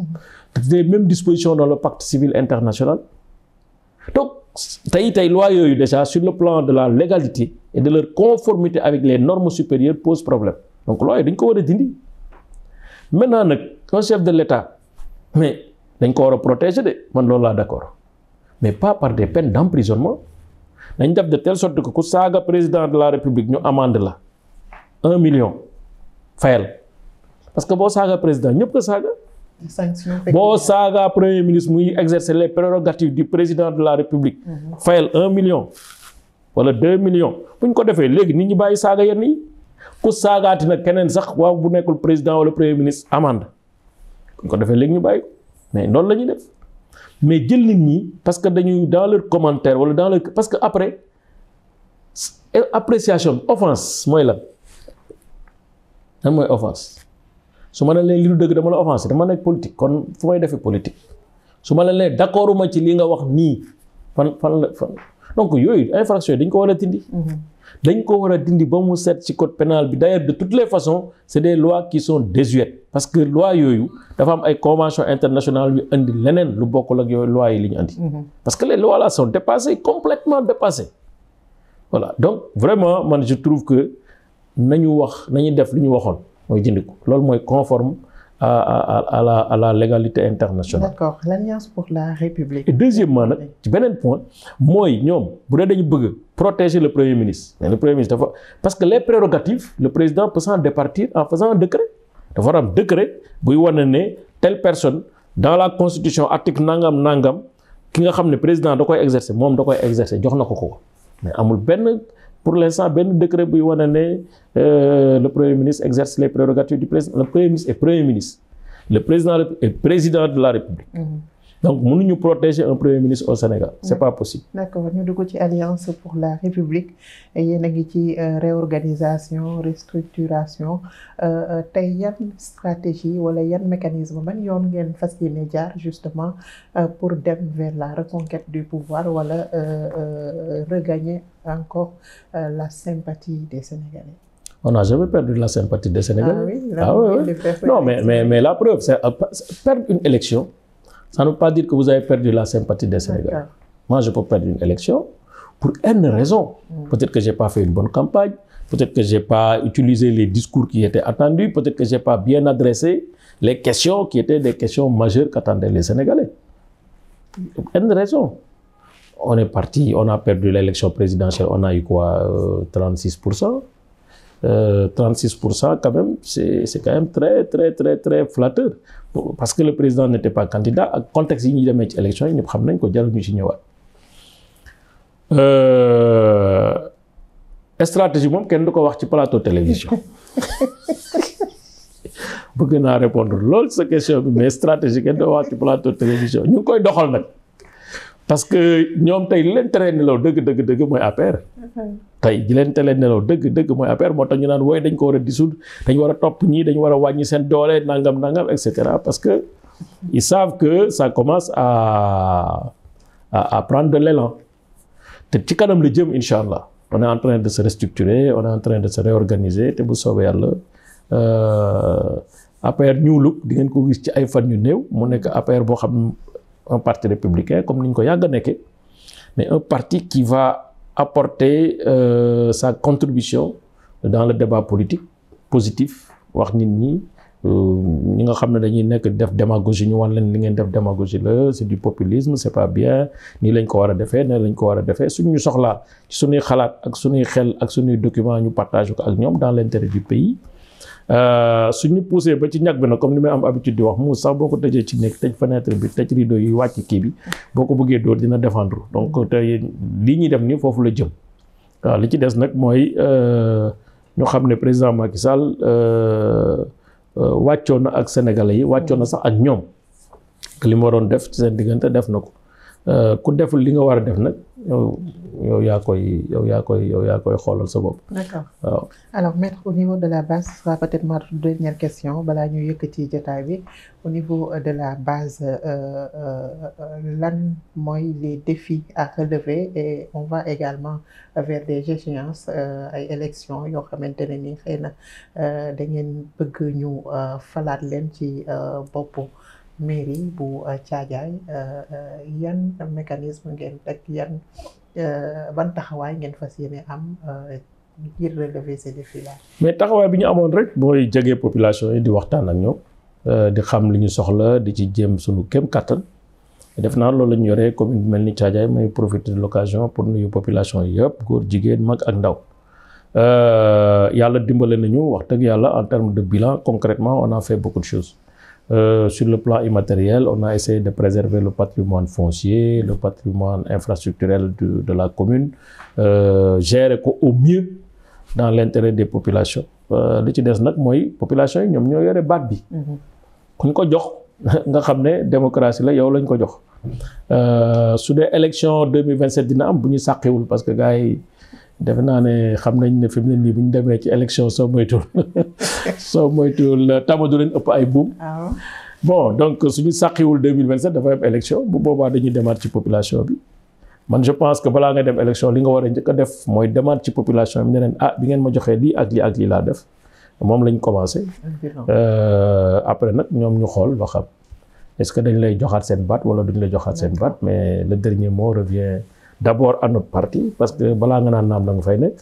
Les mêmes dispositions dans le pacte civil international. Donc, tey loi yooyu déjà sur le plan de la légalité et de leur conformité avec les normes supérieures pose problème. Donc loi yi dañ ko war a dindi. Maintenant nag un chef de l'État mais dañ ko war a protéger de man loolu laa d'accord. Mais pas par des peines d'emprisonnement. Nañ def de telle sorte que ku saaga président de la République ñu amende la 1 million fayal parce que boo saaga président ñëpp ko saaga. boo saaga premier ministre muy exercer les prérogatives du président de la République. fayal 1 million wala 2 millions bu ñu ko defee léegi nit ñi bàyyi saaga yenn yi ku saagaati nag keneen sax waaw bu nekkul président wala premier ministre amende bu ñu ko defee léegi ñu bàyyi mais noonu la ñuy def. mais jël nit ñi parce que dañuy dans leur commentaire wala dans leur parce que après appréciation offense mooy lan mooy offense su ma ne leen li du dëgg dama la offensé dama nekk politique kon fu may defee politique su ma leen d'accorduma ci li nga wax nii fan donc yooyu infraction yi dañ ko war a dindi. dañ ko war a dindi ba mu set ci code pénal bi d'ailleurs de toutes les façons c'est des lois qui sont désuètes parce que loi yooyu dafa am ay conventions internationales yu indi leneen lu bokkul ak yooyu loi yi li ñu andi. parce que les lois là sont dépassées complètement dépassées voilà donc vraiment man je trouve que nañu def li ñu waxoon mooy dindi ko loolu mooy conforme à la légalité internationale. D'accord, l'Alliance pour la République. Et deuxièmement nag ci beneen point mooy ñoom bu dee dañu bëgg protéger le premier ministre mais le premier ministre dafa parce que les prérogatives le président peut s'en départir en faisant un décret dafa war am décret buy wane ne telle personne dans la constitution article nangam ki nga xam ne président da koy exercer moom da koy exercer jox na ko mais amul benn pour l'instant benn décret buy wane ne le premier ministre exerce les prérogatives du président le premier ministre est premier ministre le président est président de la République. Donc mënuñu protéger un premier ministre au Sénégal c'est pas possible. D'accord ñu dugg ci Alliance pour la République yéen a ngi ci réorganisation restructuration tey yan stratégie wala yan mécanisme ban yoon ngeen fas yéene jaar justement pour dem vers la reconquête du pouvoir wala regagner encore la sympathie des Sénégalais. On n'a jamais perdu la sympathie des Sénégalais. Ah oui, non mais la preuve c'est perdre une élection. Ça ne veut pas dire que vous avez perdu la sympathie des Sénégalais. Moi, je peux perdre une élection pour une raison. Peut-être que j'ai pas fait une bonne campagne, peut-être que j'ai pas utilisé les discours qui étaient attendus, peut-être que j'ai pas bien adressé les questions qui étaient des questions majeures qu'attendaient les Sénégalais. Une raison. On est parti, on a perdu l'élection présidentielle, on a eu quoi 36%. 36% quand même, c'est quand même très flatteur. Parce que le président n'était pas candidat. Le contexte yi ñuy demee ci élection yi ñëpp xam nañ ko jarul ñu ci ñëwaat. Stratégie moom kenn du ko wax ci plateau télévision. bëgg naa répondre loolu sa question bi mais stratégie kenn doo wax ci plateau télévision ñu ngi koy doxal nag parce que ñoom tey li leen teree nelaw dëgg mooy APR. tey ji leen teree nelaw dëgg mooy APR moo tax ñu naan wooy dañ ko war a dissoudre dañ war a topp ñii dañ war a wàññi seen doole nangam et cetera parce que ils savent que ça commence à prendre de l'élan te ci kanam la jëm incha allah on est en train de se restructurer on est en train de se réorganiser te bu soobee yàlla APR New Look di ngeen ko gis ci ay fan yu néew mu nekk APR boo xam un parti républicain comme ni ñu ko yàgg a nekkee mais un parti qui va apporter sa contribution dans le débat politique positif wax nit ñi ñi nga xam ne dañuy nekk def démagogie ñu wan leen li ngeen def démagogie la c'est du populisme c'est pas bien nii lañ ko war a defee nii lañ ko war a defee suñu soxlaa ci suñuy xalaat ak suñuy xel ak suñuy document ñu partage ko ak ñoom dans l'intérêt du pays suñu poussé ba ci ñag bi nag comme ni may am habitude di wax mu sax boo ko tëjee ci nekk tëj fenêtre bi tëj rideau yi wàcc kii bi boo ko bëggee dóor dina défendre donc tey lii ñuy def nii foofu la jëm waaw li ci des nag mooy ñu xam ne président Macky Sall wàccoon na ak sénégalais yi wàccoon na sax ak ñoom li mu waroon def ci seen diggante def na ko ku deful li nga war a def nag yow yaa koy xoolal sa bopp. D'accord. waaw alors maître au niveau de la base ce sera peut-être ma dernière question balaa ñu yëkkati jotaay bi au niveau de la base lan mooy les défis à relever et on va également vers des échéances ay élections yoo xamante ne ni xëy na da ngeen bëgg ñu falaat leen ci boppu mairie bu Thiadiaye yan mécanisme ngeen teg yan ban taxawaay ngeen fas yéene am ngir relever ces défis là. mais taxawaay bi ñu amoon rek mooy jege population yi di waxtaan ak ñoom di xam li ñu soxla di ci jéem suñu kéem kattan def naa loolu la ñu yoree commune bi mel ni Thiadiaye may profiter de l'occasion pour nuyu population yi yëpp góor jigéen mag ak ndaw yàlla dimbale nañu wax dëgg yàlla en termes de bilan concrètement on a fait beaucoup de choses. Sur le plan immatériel, on a essayé de préserver le patrimoine foncier, le patrimoine infrastructurel de la commune, gérer ko au mieux dans l'intérêt des populations. Li ci des nag mooy population yi ñoom ñoo yore baat bi. kuñ ko jox nga xam ne démocratie la yow lañ ko jox. su dee élection 2027 dina am bu ñu sàqiwul parce que gars yi defe naa ne xam nañ ne fi mu ne nii bu ñu demee ci élection soo moytuwul tama du leen ëpp ay buum. bon donc suñu sàqiwul 2027 dafa am élection bu boobaa dañuy demaat ci population bi man je pense que balaa nga dem élection li nga war a njëkk a def mooy demaat ci population bi ne leen bi ngeen ma joxee lii ak lii laa def moom lañ commencé. après nag ñoom ñu xool ba xam est-ce que dañ lay joxaat seen baat wala duñ la joxaat seen baat mais le dernier mot revient d'abord à notre parti parce que balaa nga naan naam da nga fay nekk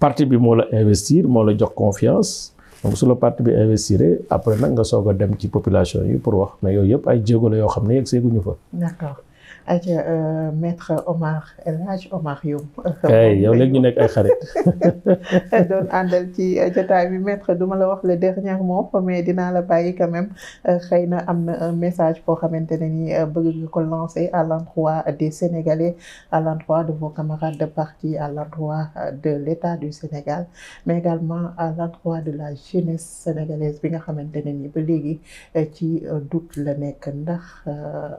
parti bi moo la investir moo la jox confiance donc su la parti bi investir après nag nga soog a dem ci population yi pour wax mais yooyu yëpp ay jéego la yoo xam ne yegg seeguñu fa. D'accord. Aja maître Omar El Hadj Omar Youm. yow léegi ñu nekk ay xarit. doon àndal ci jotaay bi maître duma la wax le dernier mot mais dinaa la bàyyi quand même xëy na am na un message boo xamante ne ni bëgg nga ko lancer à l'endroit des Sénégalais à l'endroit de vos camarades de parti à l'endroit de l'État du Sénégal mais également à l'endroit de la jeunesse sénégalaise bi nga xamante ne ni ba léegi ci doute la nekk ndax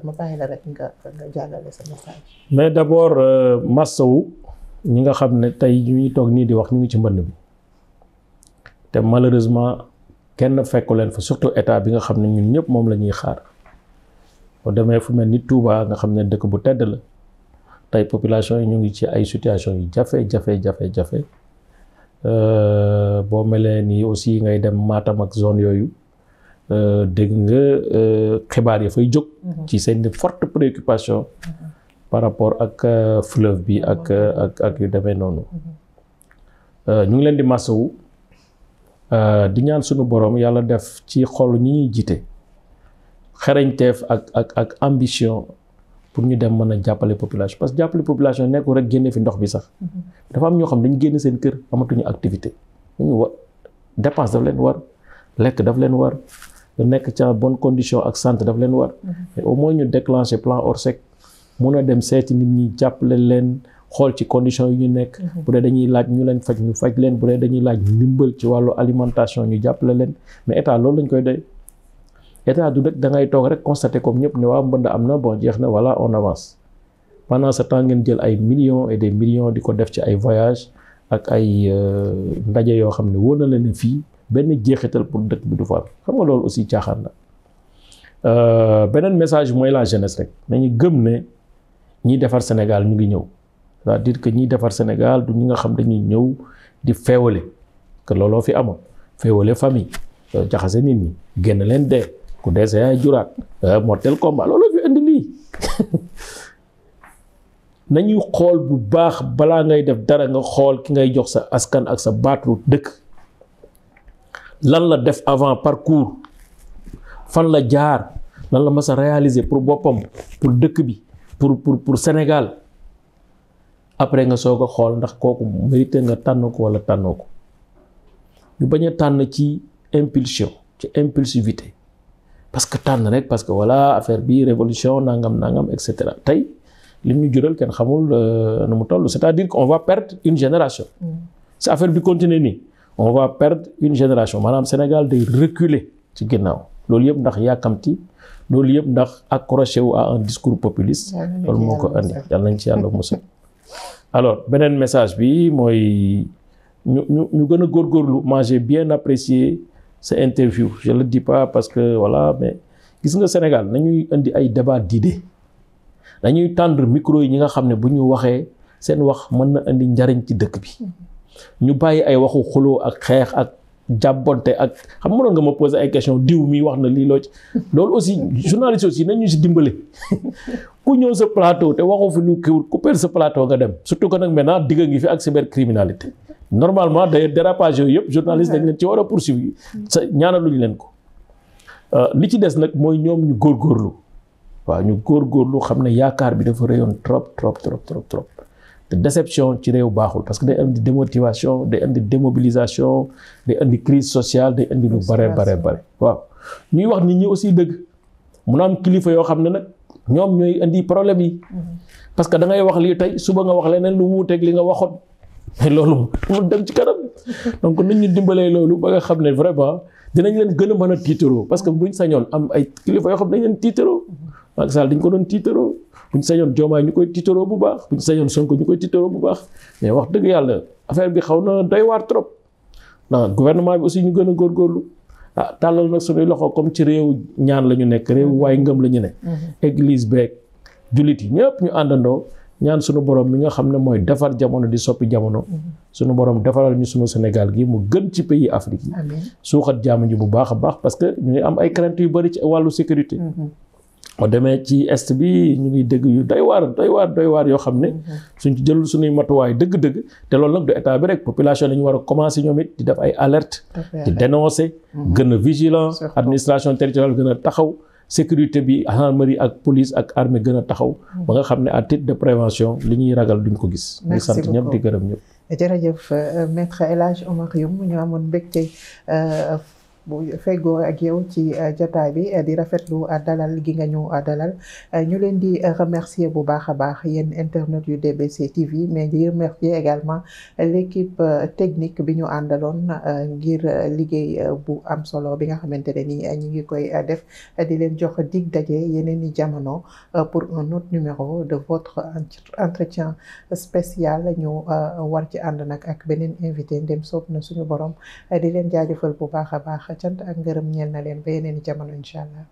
ma bàyyi la rek nga mais d'abord massawu ñi nga xam ne tey ñu ngi toog nii di wax ñu ngi ci mbënn bi te malheureusement kenn fekku leen fa surtout état bi nga xam ne ñun ñëpp moom la ñuy xaar boo demee fu mel ni Touba nga xam ne dëkk bu tedd la tey population yi ñu ngi ci ay situation yu jafe boo melee nii aussi ngay dem Matam ak zone yooyu dégg nga xibaar yi fay jóg ci seen forte préoccupation par rapport ak fleuve bi ak yu demee noonu ñu ngi leen di masawu di ñaan suñu borom yàlla def ci xol ñi ñuy jiite xereñteef ak ambition pour ñu dem mën a jàppale population parce que jàppale population nekkul rek génne fi ndox bi sax dafa am ñoo xam dañu génn seen kër amatuñu activité ñu war dépense daf leen war lekk daf leen war nekk ca bonne condition ak santé daf leen war mais au moins ñu déclencher plan Orsec mun a dem seeti nit ñi jàppale leen xool ci conditions yu ñu nekk. bu dee dañuy laaj ñu leen faj ñu faj leen, bu dee dañuy laaj ndimbal ci wàllu alimentation ñu jàppale leen mais état loolu lañ koy doy. état du rek da ngay toog rek constater comme ñëpp ne waaw mbënd am na bon jeex na voilà on avance pendant ce temps ngeen jël ay millions et des millions di ko def ci ay voyages ak ay ndaje yoo xam ne wóor na leen ne fii benn jeexital pour dëkk bi du fa am xam nga loolu aussi caaxaan la. beneen message mooy la jeunesse rek nañu gëm ne ñiy defar Sénégal ñu ngi ñëw c'est-à-dire que ñiy defar Sénégal du ñi nga xam dañuy ñëw di feewale que looloo fi amoon feewale famille jaxase nit ñi génn leen dee ku dee sa yaay juraat mortel combat looloo fi indi lii nañuy xool bu baax balaa ngay def dara nga xool ki ngay jox sa askan ak sa baatu dëkk lan la def avant parcours fan la jaar lan la mas a réaliser pour boppam pour dëkk bi pour Sénégal après nga soog a xool ndax kooku mérité nga tànn ko wala tànnoo ko ñu bañ a tànn ci impulsion ci impulsivité parce que tànn rek parce que voilà affaire bi révolution nangam et cetera tey li ñu jural kenn xamul nu mu toll c'est-à-dire qu'on va perdre une génération. si affaire bi continuer nii on va perdre une génération maanaam Sénégal day reculer ci ginnaaw loolu yëpp ndax yàkkamti loolu yëpp ndax accroché wu à un discours populiste. loolu moo ko andi yàlla nañ ci yàlla musal. alors beneen message bi mooy ñu gën a góorgóorlu. moi j'ai bien apprécié ce interview je le dis pas parce que voilà mais gis nga Sénégal nañuy indi ay débat d'idées dañuy tendre micro yi ñi nga xam ne bu ñu waxee seen wax mën na indi njariñ ci dëkk bi ñu bàyyi ay waxu xuloo ak xeex ak jàbbonte ak xam mënoon nga ma poser ay question diw mi wax na lii loo ci loolu aussi journaliste aussi nañu si dimbale ku ñëw sa plateau te waxoo fi lu kiwul couper sa plateau nga dem surtout que nag maintenant digga ngi fi ak cybercriminalité normalement d'ailleurs dérapage yooyu yëpp journaliste dañ leen ci war a poursuivre sa ñaanaluñu leen ko li ci des nag mooy ñoom ñu góorgóorlu waaw ñu góorgóorlu xam ne yaakaar bi dafa rëyoon trop te déception ci réew baaxul parce que day indi démotivation day indi démobilisation day indi crise sociale day indi lu bare waaw ñuy wax nit ñi aussi dëgg mun a am kilifa yoo xam ne nag ñoom ñooy indi problème yi parce que da ngay wax lii tey suba nga wax leneen lu wuuteeg li nga waxoon mais loolu mu dem ci kanam donc nañ ñu dimbalee loolu ba nga xam ne vraiment dinañ leen gën a mën a tiitaroo parce que buñ sañoon am ay kilifa yoo xam ne dañ leen tiitaroo Macky Sall dañ ko doon tiitaroo buñ sañoon Diomaye ñu koy tiitaroo bu baax buñ sañoon Sonko ñu koy tiitaroo bu baax mais wax dëgg yàlla affaire bi xaw na doy waar trop non gouvernement bi aussi ñu gën a góorgóorlu tàllal nag suñuy loxo comme ci réew ñaan la ñu nekk réew waaye ngëm la ñu ne église beeg jullit yi ñëpp ñu àndandoo ñaan suñu borom mi nga xam ne mooy defar jamono di soppi jamono suñu borom defaral ñu suñu Sénégal gi mu gën ci pays Afrique yi suuxat jaamu ji bu baax a baax parce que ñu ngi am ay crainte yu bari ci wàllu sécurité moo demee ci est bi ñu ngi dégg yu doy waar yoo xam ne suñ ci jëlul suñuy matuwaay dëgg-dëgg te loolu nag du état bi rek population dañu war a commencer ñoom it di def ay alerte di dénoncer gën a vigilant administration territoriale gën a taxaw sécurité bi gendarmerie ak police ak armée gën a taxaw ba nga xam ne à titre de prévention li ñuy ragal duñ ko gis ñu sant ñëpp di gërëm ñëpp jërëjëf maître El Hadj Oumar Youm ñu amoon mbégte bu feggoo ak yow ci jotaay bi di rafetlu dalal gi nga ñu dalal ñu leen di remercier bu baax a baax yéen internet yu DBC TV mais di remercier également l'équipe technique bi ñu àndaloon ngir liggéey bu am solo bi nga xamante ne ni ñu ngi koy def di leen jox dig daje yeneen i jamono pour un autre numéro de votre entretien spécial ñu war ci ànd nag ak beneen invité ndem soob na suñu borom di leen jaajëfal bu baax a baax cant ak ngërëm ñeel na leen ba yeneen i jamono incha allah.